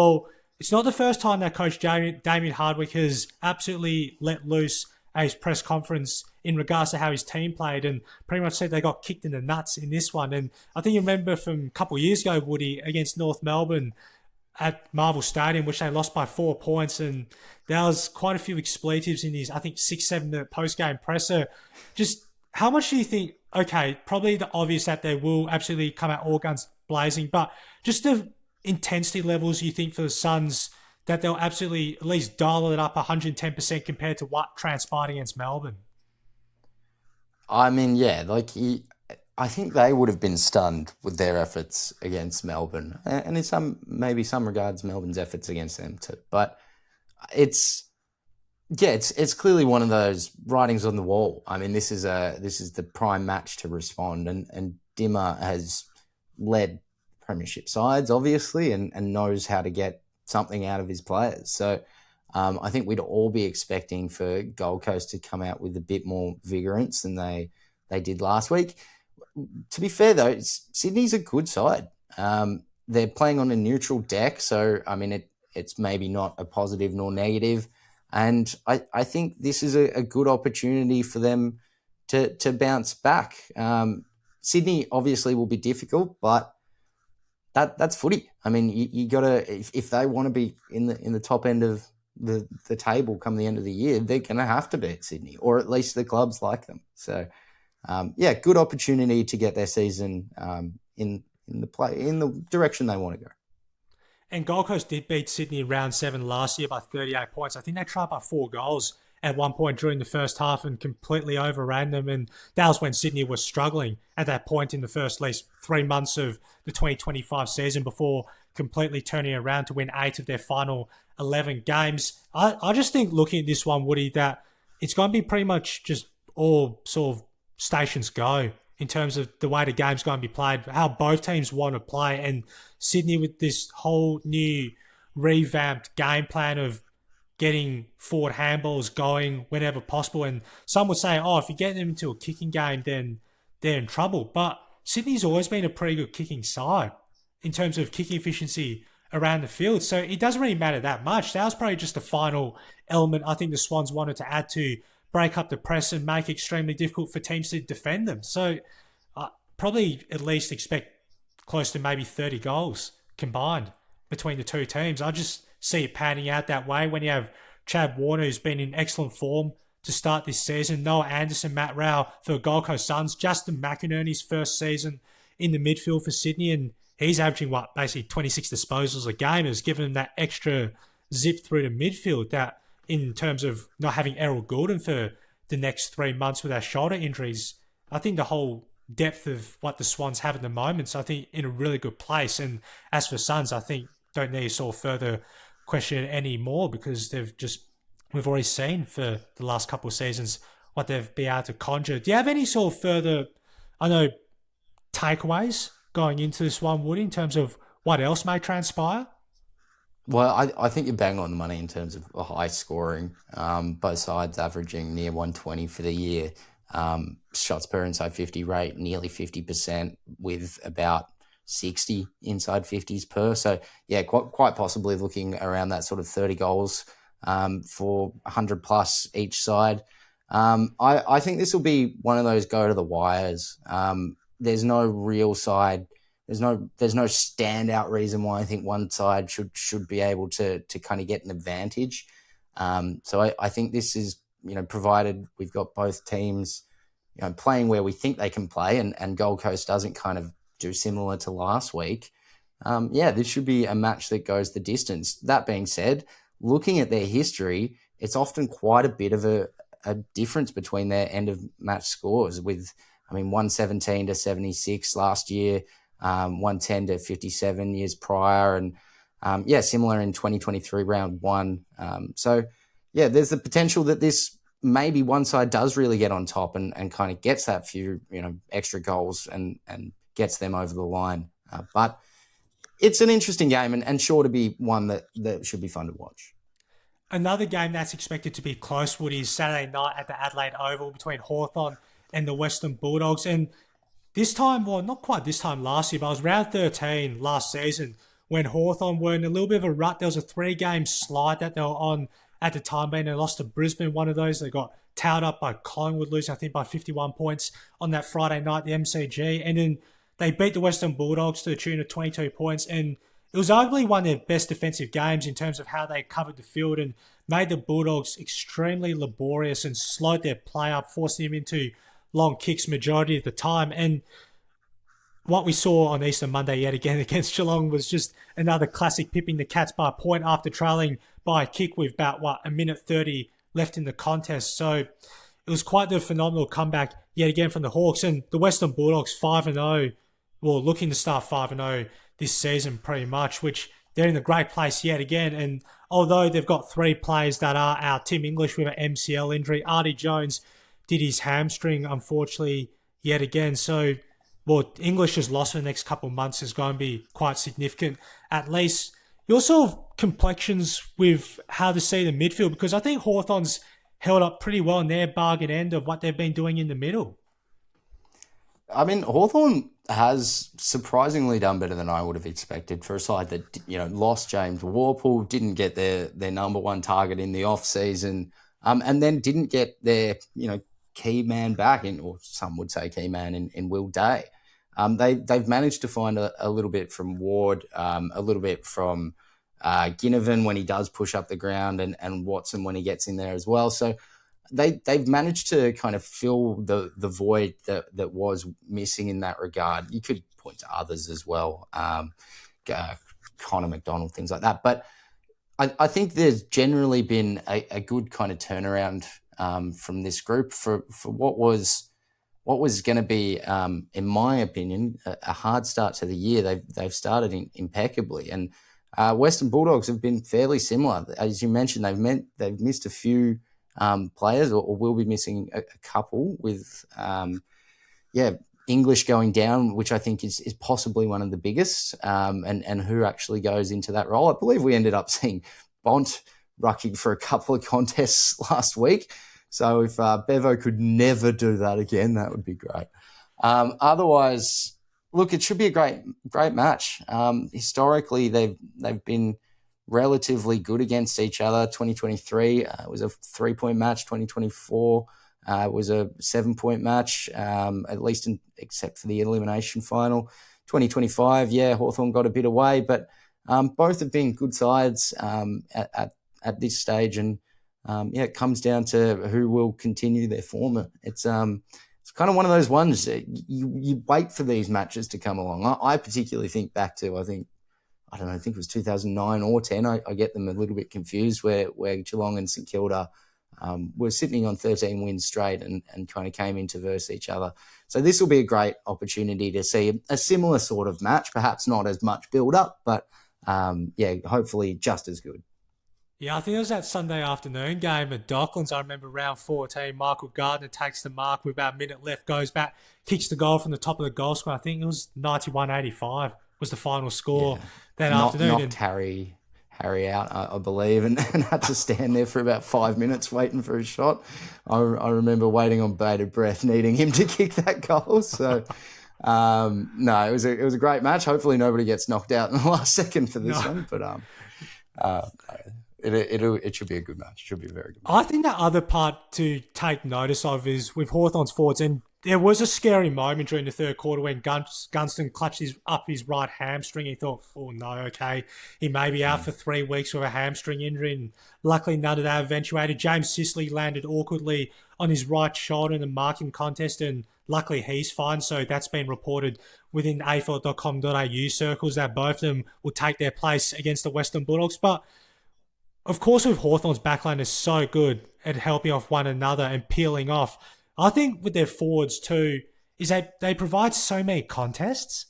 it's not the first time that coach Damien Hardwick has absolutely let loose at his press conference in regards to how his team played, and pretty much said they got kicked in the nuts in this one. And I think you remember from a couple of years ago, Woody, against North Melbourne at Marvel Stadium, which they lost by 4 points, and there was quite a few expletives in his, I think, 6-7 minute post-game presser. Just how much do you think, okay, probably the obvious that they will absolutely come out all guns blazing, but just the intensity levels you think for the Suns that they'll absolutely at least dial it up 110% compared to what transpired against Melbourne? I mean, I think they would have been stunned with their efforts against Melbourne, and in some regards, Melbourne's efforts against them too. But it's clearly one of those writings on the wall. I mean, this is the prime match to respond, and Dimmer has led premiership sides, obviously, and knows how to get something out of his players. So I think we'd all be expecting for Gold Coast to come out with a bit more vigorance than they did last week. To be fair, though, Sydney's a good side. They're playing on a neutral deck, so, I mean, it's maybe not a positive nor negative. And I think this is a good opportunity for them to bounce back. Sydney obviously will be difficult, but that's footy. I mean, you got to, if they want to be in the top end of the table come the end of the year, they're going to have to beat Sydney, or at least the clubs like them. So, good opportunity to get their season in the direction they want to go. And Gold Coast did beat Sydney in round 7 last year by 38 points. I think they trailed by 4 goals at one point during the first half and completely overran them. And that was when Sydney was struggling at that point in the first at least 3 months of the 2025 season before completely turning around to win 8 of their final 11 games. I just think, looking at this one, Woody, that it's going to be pretty much just all sort of stations go in terms of the way the game's going to be played, how both teams want to play. And Sydney with this whole new revamped game plan of getting forward handballs going whenever possible. And some would say, if you get them into a kicking game, then they're in trouble. But Sydney's always been a pretty good kicking side in terms of kicking efficiency around the field. So it doesn't really matter that much. That was probably just the final element I think the Swans wanted to add to break up the press and make it extremely difficult for teams to defend them. So probably at least expect close to maybe 30 goals combined between the two teams. I just see it panning out that way when you have Chad Warner, who's been in excellent form to start this season, Noah Anderson, Matt Rao for Gold Coast Suns, Justin McInerney's first season in the midfield for Sydney, and he's averaging, basically 26 disposals a game, has given him that extra zip through the midfield that, in terms of not having Errol Goulden for the next 3 months with our shoulder injuries, I think the whole depth of what the Swans have at the moment, so I think in a really good place. And as for Suns, I think don't need to sort of further question it anymore, because we've already seen for the last couple of seasons what they've been able to conjure. Do you have any sort of further, takeaways going into this one, Woody, in terms of what else may transpire? Well, I think you're bang on the money in terms of a high scoring. Both sides averaging near 120 for the year. Shots per inside 50 rate, nearly 50%, with about 60 inside 50s per. So, yeah, quite possibly looking around that sort of 30 goals for 100 plus each side. I think this will be one of those go to the wires. There's no real side. There's no standout reason why I think one side should be able to kind of get an advantage. So I think this is, provided we've got both teams, playing where we think they can play, and Gold Coast doesn't kind of do similar to last week. This should be a match that goes the distance. That being said, looking at their history, it's often quite a bit of a difference between their end of match scores with, 117 to 76 last year, 110 to 57 years prior. And similar in 2023 round one. There's the potential that this maybe one side does really get on top and kind of gets that few, extra goals and gets them over the line. But it's an interesting game and sure to be one that should be fun to watch. Another game that's expected to be close, Woody, is Saturday night at the Adelaide Oval between Hawthorn and the Western Bulldogs. And this time, well, not quite this time last year, but it was round 13 last season when Hawthorn were in a little bit of a rut. There was a 3-game slide that they were on at the time being. They lost to Brisbane, one of those. They got towed up by Collingwood, losing, I think, by 51 points on that Friday night, the MCG. And then they beat the Western Bulldogs to the tune of 22 points. And it was arguably one of their best defensive games in terms of how they covered the field and made the Bulldogs extremely laborious and slowed their play up, forcing them into long kicks majority of the time. And what we saw on Easter Monday yet again against Geelong was just another classic pipping the Cats by a point after trailing by a kick with about, a minute 30 left in the contest. So it was quite the phenomenal comeback yet again from the Hawks. And the Western Bulldogs 5-0, well, looking to start 5-0 this season pretty much, which they're in a great place yet again. And although they've got 3 players that are out, Tim English with an MCL injury, Artie Jones did his hamstring, unfortunately, yet again. So, well, English's loss for the next couple of months is going to be quite significant, at least. Your sort of complexions with how to see the midfield, because I think Hawthorn's held up pretty well in their bargain end of what they've been doing in the middle. Hawthorn has surprisingly done better than I would have expected for a side that, lost James Warple, didn't get their number one target in the off-season, and then didn't get their, key man back in, or some would say key man in Will Day. They've managed to find a little bit from Ward, a little bit from Ginnivan when he does push up the ground, and Watson when he gets in there as well. So they've managed to kind of fill the void that was missing in that regard. You could point to others as well, Connor McDonald, things like that. But I think there's generally been a good kind of turnaround from this group for what was going to be, in my opinion, a hard start to the year. They've started impeccably, and Western Bulldogs have been fairly similar. As you mentioned, they've missed a few players, or will be missing a couple with, English going down, which I think is possibly one of the biggest, and who actually goes into that role. I believe we ended up seeing Bont rucking for a couple of contests last week. So if Bevo could never do that again, that would be great. Otherwise, look, it should be a great match. Historically, they've been relatively good against each other. 2023 was a 3-point match. 2024 was a 7-point match, at least except for the elimination final. 2025, Hawthorn got a bit away, but both have been good sides at this stage, and it comes down to who will continue their form. It's kind of one of those ones that you wait for these matches to come along. I particularly think back to, I think it was 2009 or 10. I get them a little bit confused where Geelong and St Kilda were sitting on 13 wins straight and kind of came into verse each other. So this will be a great opportunity to see a similar sort of match, perhaps not as much build-up, but hopefully just as good. Yeah, I think it was that Sunday afternoon game at Docklands. I remember round 14, Michael Gardner takes the mark with about a minute left, goes back, kicks the goal from the top of the goal square. I think it was 91-85 was the final score that afternoon. Knocked Harry out, I believe, and had to stand there for about 5 minutes waiting for a shot. I remember waiting on bated breath, needing him to kick that goal. So, it was a great match. Hopefully nobody gets knocked out in the last second for this one, but it should be a good match. It should be a very good match. I think the other part to take notice of is with Hawthorn's forwards, and there was a scary moment during the third quarter when Gunston clutched up his right hamstring. He thought, oh no, okay, he may be out for 3 weeks with a hamstring injury, and luckily none of that eventuated. James Sicily landed awkwardly on his right shoulder in the marking contest, and luckily he's fine. So that's been reported within afl.com.au circles that both of them will take their place against the Western Bulldogs. But of course, with Hawthorn's backline is so good at helping off one another and peeling off. I think with their forwards too, is that they provide so many contests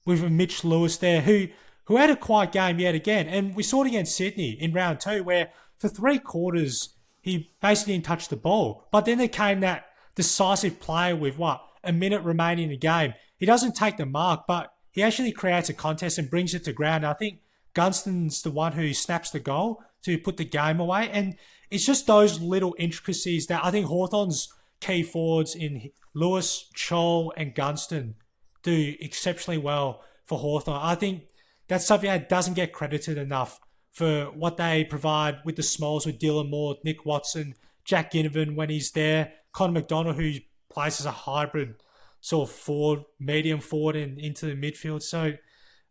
with Mitch Lewis there, who had a quiet game yet again. And we saw it against Sydney in round 2, where for 3 quarters, he basically didn't touch the ball. But then there came that decisive play with, a minute remaining in the game. He doesn't take the mark, but he actually creates a contest and brings it to ground. I think Gunston's the one who snaps the goal to put the game away. And it's just those little intricacies that I think Hawthorn's key forwards in Lewis, Chol and Gunston do exceptionally well for Hawthorn. I think that's something that doesn't get credited enough for what they provide with the smalls, with Dylan Moore, Nick Watson, Jack Ginnivan when he's there, Connor McDonald, who plays as a hybrid sort of forward, medium forward and into the midfield. So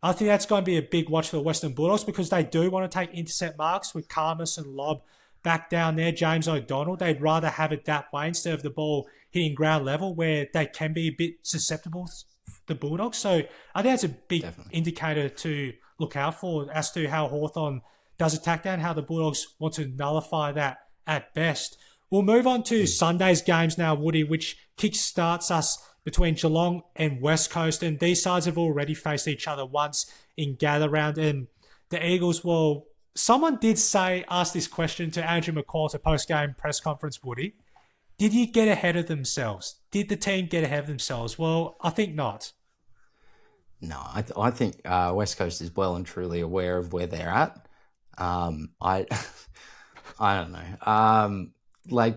I think that's going to be a big watch for the Western Bulldogs because they do want to take intercept marks with Karmas and Lobb back down there, James O'Donnell. They'd rather have it that way instead of the ball hitting ground level where they can be a bit susceptible, the Bulldogs. So I think that's a big indicator to look out for as to how Hawthorn does attack that and how the Bulldogs want to nullify that at best. We'll move on to Sunday's games now, Woody, which kickstarts us between Geelong and West Coast. And these sides have already faced each other once in Gather Round. And the Eagles, well, someone did ask this question to Andrew McCall at a post-game press conference, Woody. Did you get ahead of themselves? Did the team get ahead of themselves? Well, I think not. No, I think West Coast is well and truly aware of where they're at. I don't know.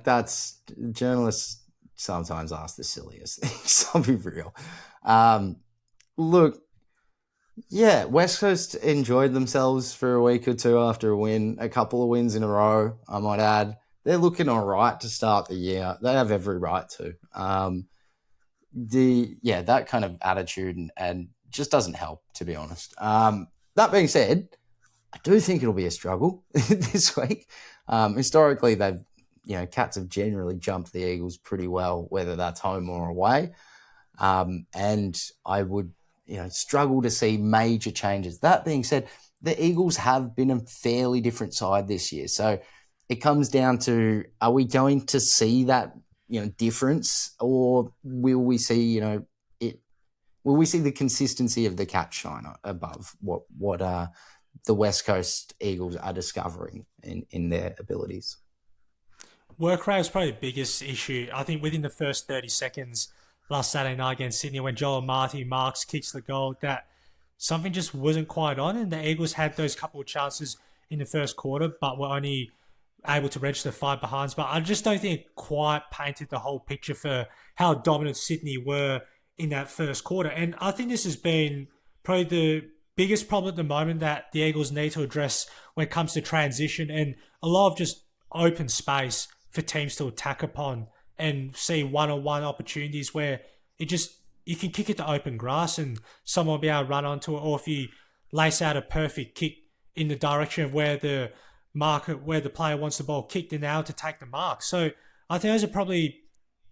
That's journalists sometimes ask the silliest things. I'll be real. Look, yeah, West Coast enjoyed themselves for a week or two after a win, a couple of wins in a row, I might add. They're looking all right to start the year. They have every right to. That kind of attitude and just doesn't help, to be honest. That being said, I do think it'll be a struggle this week. Historically, Cats have generally jumped the Eagles pretty well, whether that's home or away. And I would, struggle to see major changes. That being said, the Eagles have been a fairly different side this year. So it comes down to, are we going to see that, difference, or will we see, will we see the consistency of the Cats shine above what the West Coast Eagles are discovering in their abilities? Work rate was probably the biggest issue. I think within the first 30 seconds last Saturday night against Sydney when Joel Marty marks, kicks the goal, that something just wasn't quite on, and the Eagles had those couple of chances in the first quarter but were only able to register 5 behinds. But I just don't think it quite painted the whole picture for how dominant Sydney were in that first quarter. And I think this has been probably the biggest problem at the moment that the Eagles need to address when it comes to transition and a lot of just open space for teams to attack upon and see one-on-one opportunities where you can kick it to open grass and someone will be able to run onto it, or if you lace out a perfect kick in the direction of where the player wants the ball kicked, and now to take the mark. So I think those are probably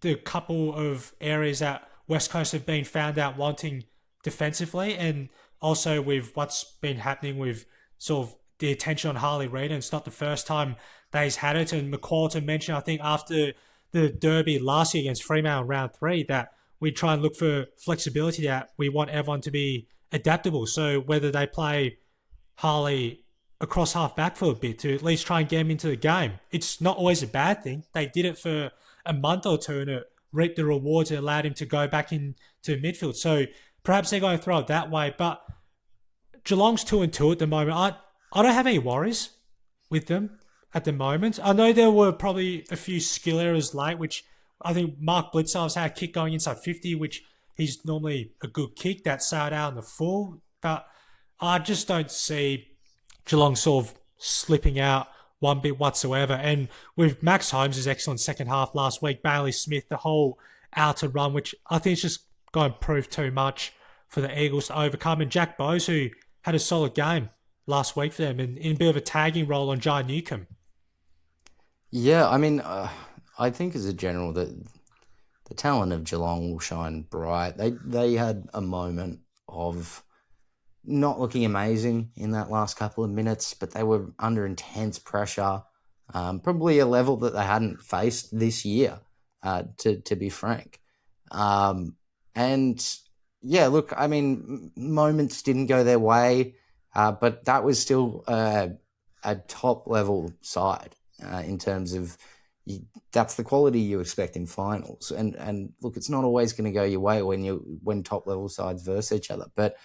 the couple of areas that West Coast have been found out wanting defensively, and also with what's been happening with sort of the attention on Harley Reid, and it's not the first time that he's had it. And McCall mentioned, I think, after the derby last year against Fremantle in round 3, that we try and look for flexibility, that we want everyone to be adaptable. So whether they play Harley across half back for a bit to at least try and get him into the game, it's not always a bad thing. They did it for a month or two and it reaped the rewards and allowed him to go back into midfield. So perhaps they're going to throw it that way. But Geelong's 2-2 at the moment. I don't have any worries with them at the moment. I know there were probably a few skill errors late, which I think Mark Blicavs had a kick going inside 50, which he's normally a good kick that sailed out in the full. But I just don't see Geelong sort of slipping out one bit whatsoever. And with Max Holmes' excellent second half last week, Bailey Smith, the whole outer run, which I think is just going to prove too much for the Eagles to overcome. And Jack Bowes, who had a solid game last week for them and in a bit of a tagging role on Jai Newcomb. Yeah, I mean, I think as a general that the talent of Geelong will shine bright. They had a moment of not looking amazing in that last couple of minutes, but they were under intense pressure, probably a level that they hadn't faced this year, to be frank. And yeah, look, I mean, moments didn't go their way, but that was still a top level side in terms of that's the quality you expect in finals. And look, it's not always going to go your way when top level sides verse each other, but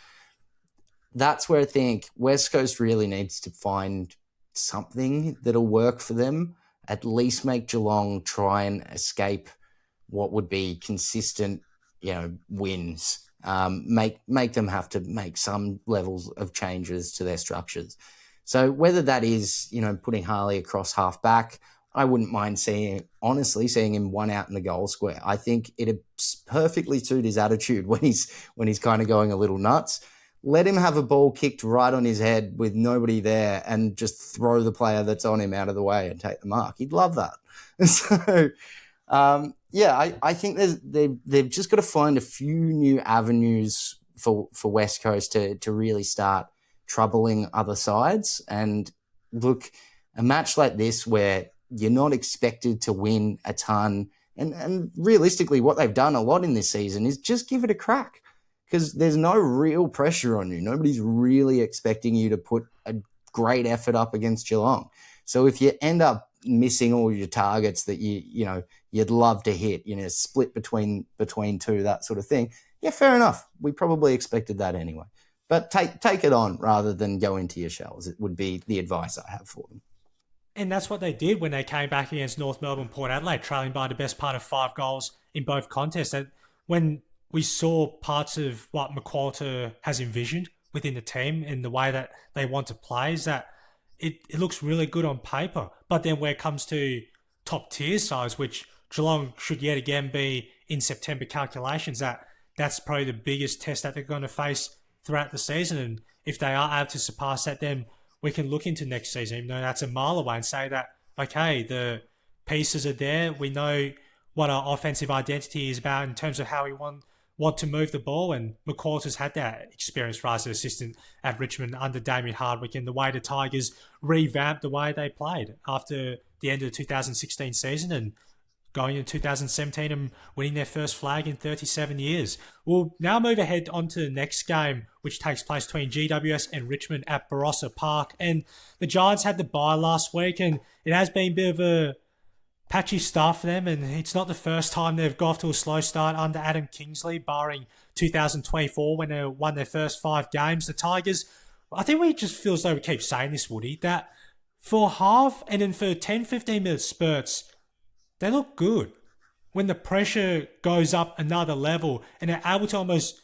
that's where I think West Coast really needs to find something that'll work for them, at least make Geelong try and escape what would be consistent, wins. Make them have to make some levels of changes to their structures. So whether that is, putting Harley across half back, I wouldn't mind seeing him one out in the goal square. I think it'd perfectly suit his attitude when he's kind of going a little nuts. Let him have a ball kicked right on his head with nobody there and just throw the player that's on him out of the way and take the mark. He'd love that. So, I think they've just got to find a few new avenues for West Coast to really start troubling other sides. And look, a match like this where you're not expected to win a ton, and realistically what they've done a lot in this season is just give it a crack, because there's no real pressure on you. Nobody's really expecting you to put a great effort up against Geelong. So if you end up missing all your targets that you'd love to hit, split between two, that sort of thing, yeah, fair enough. We probably expected that anyway. But take it on rather than go into your shells. It would be the advice I have for them. And that's what they did when they came back against North Melbourne, Port Adelaide, trailing by the best part of 5 goals in both contests. And when we saw parts of what McQualter has envisioned within the team and the way that they want to play, is that it looks really good on paper. But then when it comes to top tier sides, which Geelong should yet again be in September calculations, that's probably the biggest test that they're going to face throughout the season. And if they are able to surpass that, then we can look into next season, even though that's a mile away, and say that, okay, the pieces are there. We know what our offensive identity is about in terms of how we want to move the ball. And McQualter's had that experience for as an assistant at Richmond under Damien Hardwick, and the way the Tigers revamped the way they played after the end of the 2016 season and going into 2017 and winning their first flag in 37 years. We'll now move ahead on to the next game, which takes place between GWS and Richmond at Barossa Park. And the Giants had the bye last week, and it has been a bit of a patchy start for them, and it's not the first time they've got off to a slow start under Adam Kingsley, barring 2024 when they won their first 5 games. The Tigers, I think we just feel as though we keep saying this, Woody, that for half and then for 10-15 minute spurts, they look good. When the pressure goes up another level and they're able to almost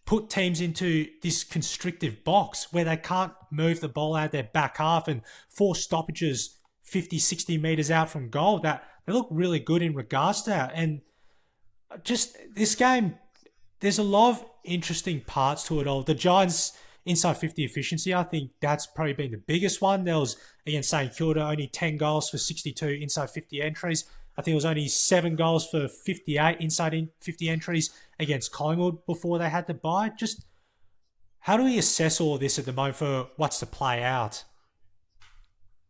put teams into this constrictive box where they can't move the ball out their back half and force stoppages 50, 60 metres out from goal, that they look really good in regards to that. And just this game, there's a lot of interesting parts to it all. The Giants' inside 50 efficiency, I think that's probably been the biggest one. There was, against St Kilda, only 10 goals for 62 inside 50 entries. I think it was only 7 goals for 58 inside 50 entries against Collingwood before they had to bye. Just how do we assess all of this at the moment for what's to play out?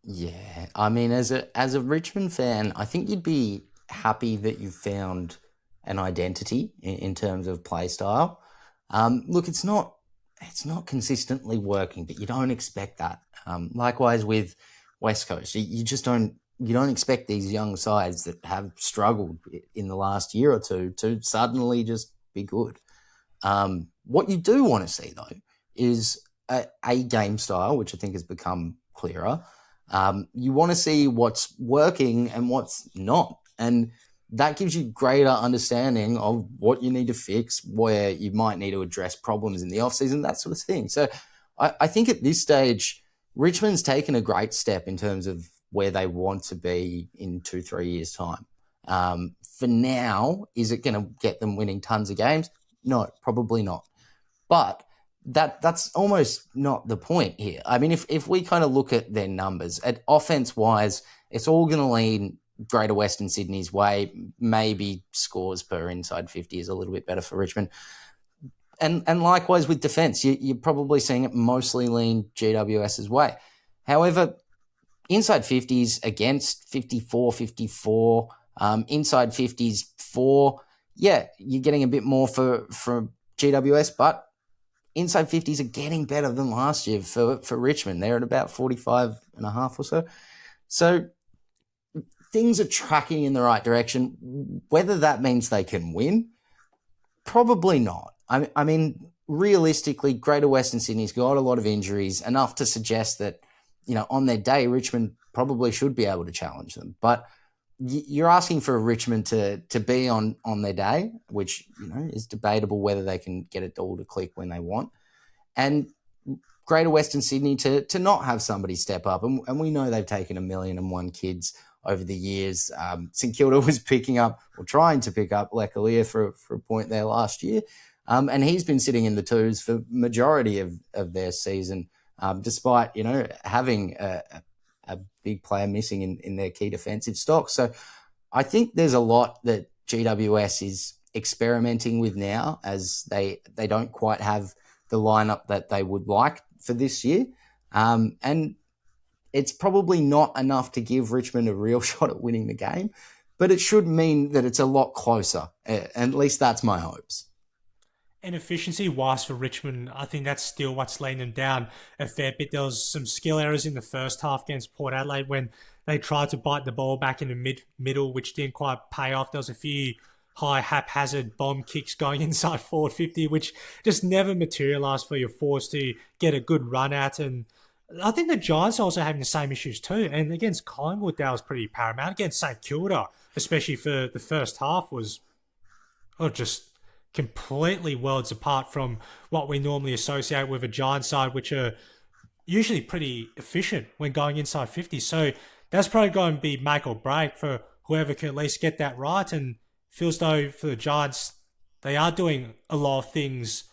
Yeah, I mean, as a Richmond fan, I think you'd be happy that you've found an identity in terms of play style. Look, it's not consistently working, but you don't expect that. Likewise with West Coast, you just don't. You don't expect these young sides that have struggled in the last year or two to suddenly just be good. What you do want to see, though, is a game style, which I think has become clearer. You want to see what's working and what's not. And that gives you greater understanding of what you need to fix, where you might need to address problems in the offseason, that sort of thing. So I think at this stage, Richmond's taken a great step in terms of where they want to be in 2-3 years' time. For now, is it going to get them winning tons of games? No, probably not. But that's almost not the point here. I mean, if we kind of look at their numbers, at offense-wise, it's all going to lean Greater Western Sydney's way. Maybe scores per inside 50 is a little bit better for Richmond. And likewise with defence, you're probably seeing it mostly lean GWS's way. However, inside 50s against 54, 54, inside 50s for, you're getting a bit more for GWS, but inside 50s are getting better than last year for Richmond. They're at about 45.5 or so. So things are tracking in the right direction. Whether that means they can win, probably not. I mean, realistically, Greater Western Sydney's got a lot of injuries, enough to suggest that, on their day, Richmond probably should be able to challenge them. But you're asking for Richmond to be on their day, which, is debatable whether they can get it all to click when they want. And Greater Western Sydney to not have somebody step up. And we know they've taken 1,000,001 kids over the years. St Kilda was picking up, or trying to pick up, Lecalier for a point there last year. And he's been sitting in the twos for majority of their season, despite, having a big player missing in their key defensive stock. So I think there's a lot that GWS is experimenting with now, as they don't quite have the lineup that they would like for this year. And it's probably not enough to give Richmond a real shot at winning the game, but it should mean that it's a lot closer. At least that's my hopes. And efficiency-wise for Richmond, I think that's still what's laying them down a fair bit. There was some skill errors in the first half against Port Adelaide when they tried to bite the ball back in the middle, which didn't quite pay off. There was a few high haphazard bomb kicks going inside forward 50, which just never materialised for your forwards to get a good run at. And I think the Giants are also having the same issues too. And against Collingwood, that was pretty paramount. Against St Kilda, especially for the first half, was just completely worlds apart from what we normally associate with a Giant side, which are usually pretty efficient when going inside 50. So that's probably going to be make or break for whoever can at least get that right. And feels though for the Giants, they are doing a lot of things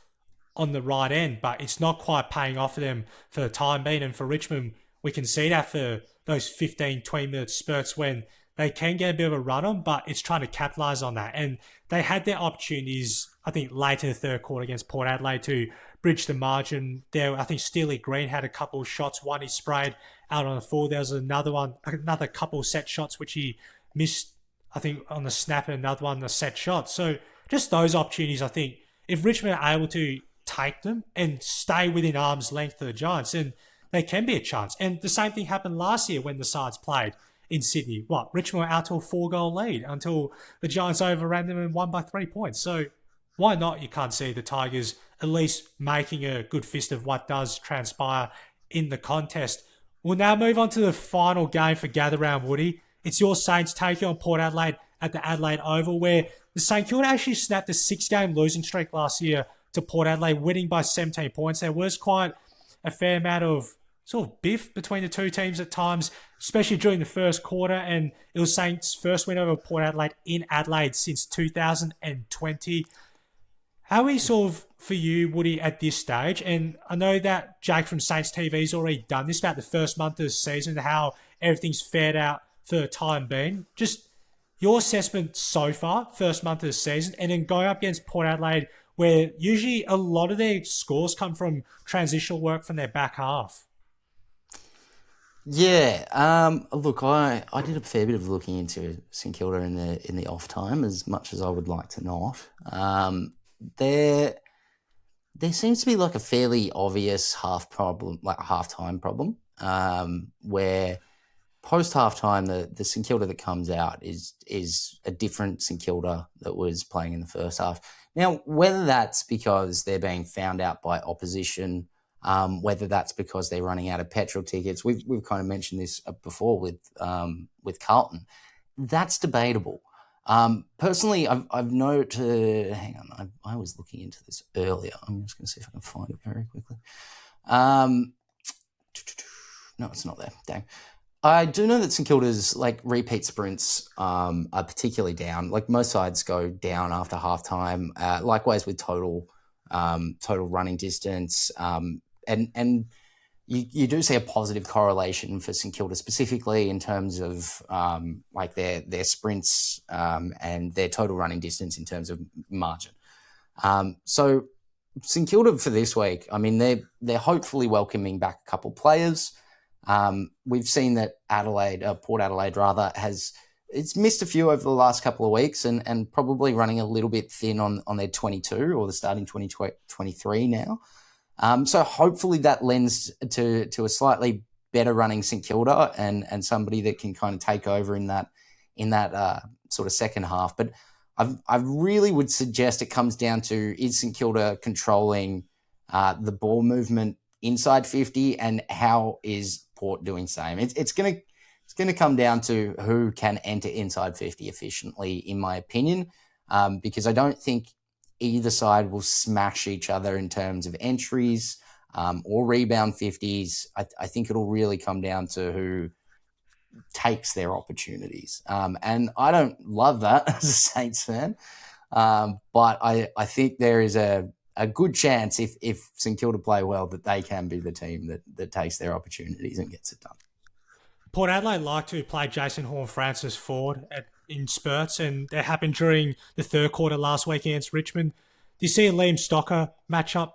on the right end, but it's not quite paying off for them for the time being. And for Richmond, we can see that for those 15, 20-minute spurts when they can get a bit of a run on, but it's trying to capitalise on that. And they had their opportunities, I think, late in the third quarter against Port Adelaide to bridge the margin. There, I think Steely Green had a couple of shots. One he sprayed out on the full. There was another couple of set shots which he missed, I think, on the snap, and another one the set shot. So just those opportunities, I think, if Richmond are able to take them and stay within arm's length of the Giants, and they can be a chance. And the same thing happened last year when the sides played in Sydney. Richmond were out to a 4-goal lead until the Giants overran them and won by 3 points. So why not? You can't see the Tigers at least making a good fist of what does transpire in the contest. We'll now move on to the final game for Gather Round, Woody. It's your Saints taking on Port Adelaide at the Adelaide Oval, where the St Kilda actually snapped a 6-game losing streak last year to Port Adelaide, winning by 17 points. There was quite a fair amount of sort of biff between the two teams at times, especially during the first quarter, and it was Saints' first win over Port Adelaide in Adelaide since 2020. How is sort of for you, Woody, at this stage? And I know that Jake from Saints TV's already done this about the first month of the season, how everything's fared out for the time being. Just your assessment so far, first month of the season, and then going up against Port Adelaide, where usually a lot of their scores come from transitional work from their back half. Yeah, look, I did a fair bit of looking into St Kilda in the off time, as much as I would like to not. There seems to be like a fairly obvious halftime problem, where post halftime the St Kilda that comes out is a different St Kilda that was playing in the first half. Now, whether that's because they're being found out by opposition, whether that's because they're running out of petrol tickets, we've kind of mentioned this before with Carlton. That's debatable. Personally, I've noted. Hang on, I was looking into this earlier. I'm just going to see if I can find it very quickly. No, it's not there. Dang. I do know that St Kilda's repeat sprints are particularly down. Like most sides go down after halftime. Likewise with total running distance. And you do see a positive correlation for St Kilda specifically in terms of their sprints and their total running distance in terms of margin. So St Kilda for this week, I mean, they're hopefully welcoming back a couple players. We've seen that Port Adelaide rather, it's missed a few over the last couple of weeks and probably running a little bit thin on their 22 or the starting 2023 now. So hopefully that lends to a slightly better running St Kilda and somebody that can kind of take over in that sort of second half. But I really would suggest it comes down to, is St Kilda controlling the ball movement inside 50, and how is Port doing same? It's going to come down to who can enter inside 50 efficiently, in my opinion, because I don't think either side will smash each other in terms of entries or rebound 50s. I think it'll really come down to who takes their opportunities. And I don't love that as a Saints fan, but I think there is a good chance if St Kilda play well that they can be the team that takes their opportunities and gets it done. Port Adelaide like to play Jason Horne-Francis forward in spurts, and that happened during the third quarter last week against Richmond. Do you see a Liam Stocker matchup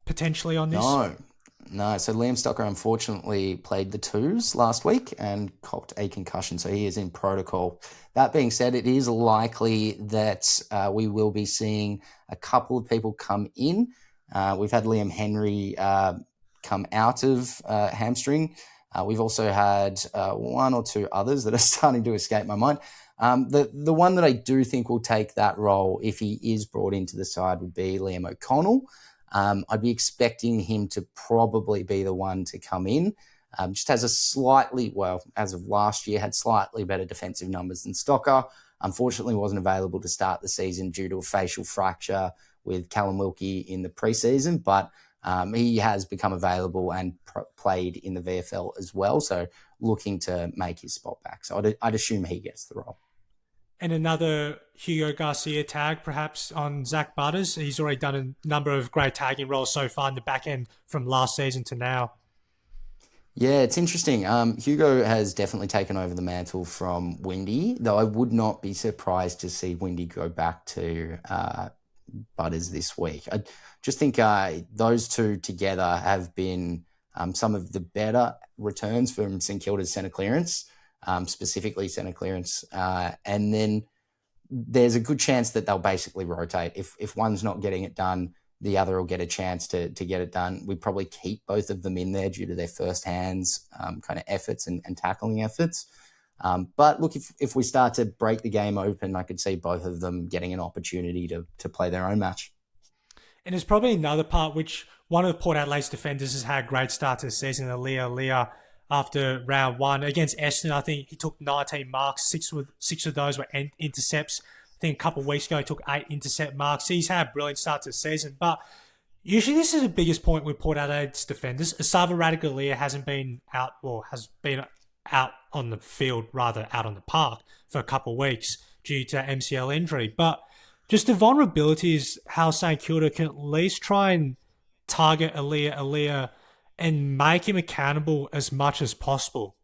potentially on this? No. So Liam Stocker unfortunately played the twos last week and copped a concussion, so he is in protocol. That being said, it is likely that we will be seeing a couple of people come in. We've had Liam Henry come out of hamstring. We've also had one or two others that are starting to escape my mind. The one that I do think will take that role if he is brought into the side would be Liam O'Connell. I'd be expecting him to probably be the one to come in. Just has as of last year, had slightly better defensive numbers than Stocker. Unfortunately, wasn't available to start the season due to a facial fracture with Callum Wilkie in the preseason, but he has become available and played in the VFL as well, so looking to make his spot back. So I'd assume he gets the role. And another Hugo Garcia tag, perhaps, on Zach Butters. He's already done a number of great tagging roles so far in the back end from last season to now. Yeah, it's interesting. Hugo has definitely taken over the mantle from Windy, though I would not be surprised to see Windy go back to Butters this week. I just think those two together have been some of the better returns from St Kilda's centre clearance, specifically centre clearance. And then there's a good chance that they'll basically rotate. If one's not getting it done, the other will get a chance to get it done. We probably keep both of them in there due to their first hands kind of efforts and tackling efforts. But look, if we start to break the game open, I could see both of them getting an opportunity to play their own match. And there's probably another part which one of Port Adelaide's defenders has had a great start to the season, Leah, after round one. Against Eston, I think he took 19 marks, six of those were intercepts. I think a couple of weeks ago he took 8 intercept marks. He's had a brilliant start to the season, but usually this is the biggest point with Port Adelaide's defenders. Asava Radaglia hasn't been out, or has been out on the field, rather out on the park for a couple of weeks due to MCL injury. But just the vulnerability is how St Kilda can at least try and target Aaliyah and make him accountable as much as possible.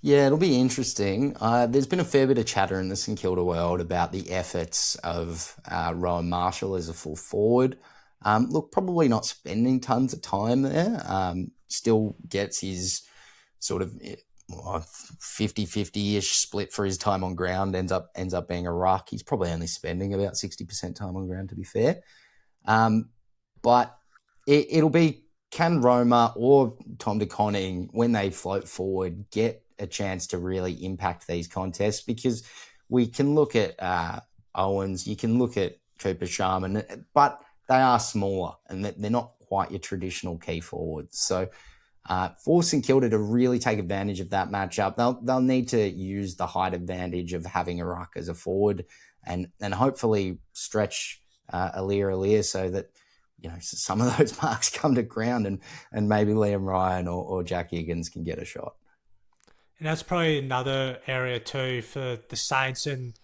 Yeah, it'll be interesting. There's been a fair bit of chatter in the St Kilda world about the efforts of Rowan Marshall as a full forward. Look, probably not spending tons of time there. Still gets his sort of 50-50-ish split for his time on ground, ends up being a ruck. He's probably only spending about 60% time on ground, to be fair. But it'll be, can Roma or Tom de Koning, when they float forward, get a chance to really impact these contests? Because we can look at Owens, you can look at Cooper Sharman, but they are smaller and they're not quite your traditional key forwards. So for St Kilda to really take advantage of that matchup, they'll need to use the height advantage of having a ruck as a forward and hopefully stretch Aaliyah so that, you know, some of those marks come to ground and maybe Liam Ryan or Jack Higgins can get a shot. And that's probably another area too for the Saints, and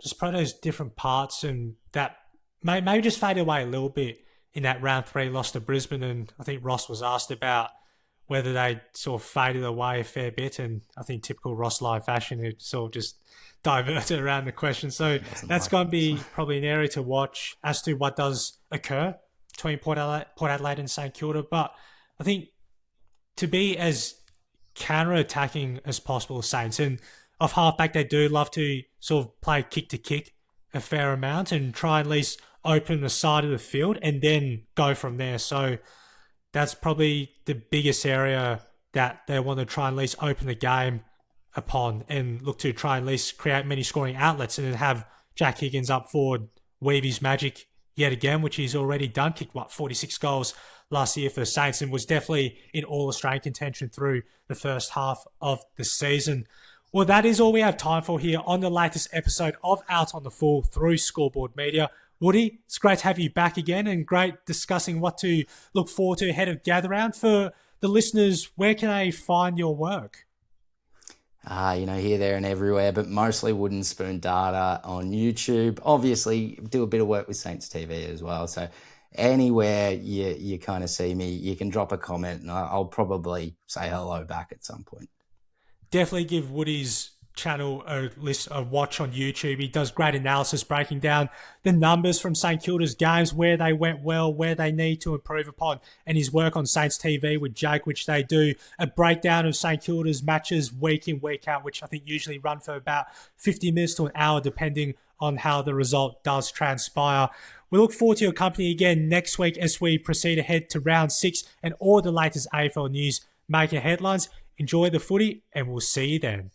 just probably those different parts, and that maybe just fade away a little bit in that round 3 loss to Brisbane. And I think Ross was asked about whether they sort of faded away a fair bit, and I think typical Ross live fashion, it sort of just diverted around the question. So that's going to be probably an area to watch as to what does occur between Port Adelaide and St Kilda. But I think to be as counter-attacking as possible, Saints, and off halfback they do love to sort of play kick to kick a fair amount and try and at least open the side of the field and then go from there. So that's probably the biggest area that they want to try and at least open the game upon, and look to try and at least create many scoring outlets, and then have Jack Higgins up forward weave his magic yet again, which he's already done. Kicked 46 goals last year for the Saints, and was definitely in All-Australian contention through the first half of the season. Well, that is all we have time for here on the latest episode of Out on the Full through Scoreboard Media. Woody, it's great to have you back again, and great discussing what to look forward to ahead of Gather Round. For the listeners, where can they find your work? Here, there and everywhere, but mostly Wooden Spoon Data on YouTube. Obviously, do a bit of work with Saints TV as well. So anywhere you kind of see me, you can drop a comment and I'll probably say hello back at some point. Definitely give Woody's channel a watch on YouTube. He does great analysis breaking down the numbers from St Kilda's games, where they went well, where they need to improve upon, and his work on Saints TV with Jake, which they do a breakdown of St Kilda's matches week in, week out, which I think usually run for about 50 minutes to an hour depending on how the result does transpire. We look forward to your company again next week as we proceed ahead to round 6 and all the latest AFL news making headlines. Enjoy the footy, and we'll see you then.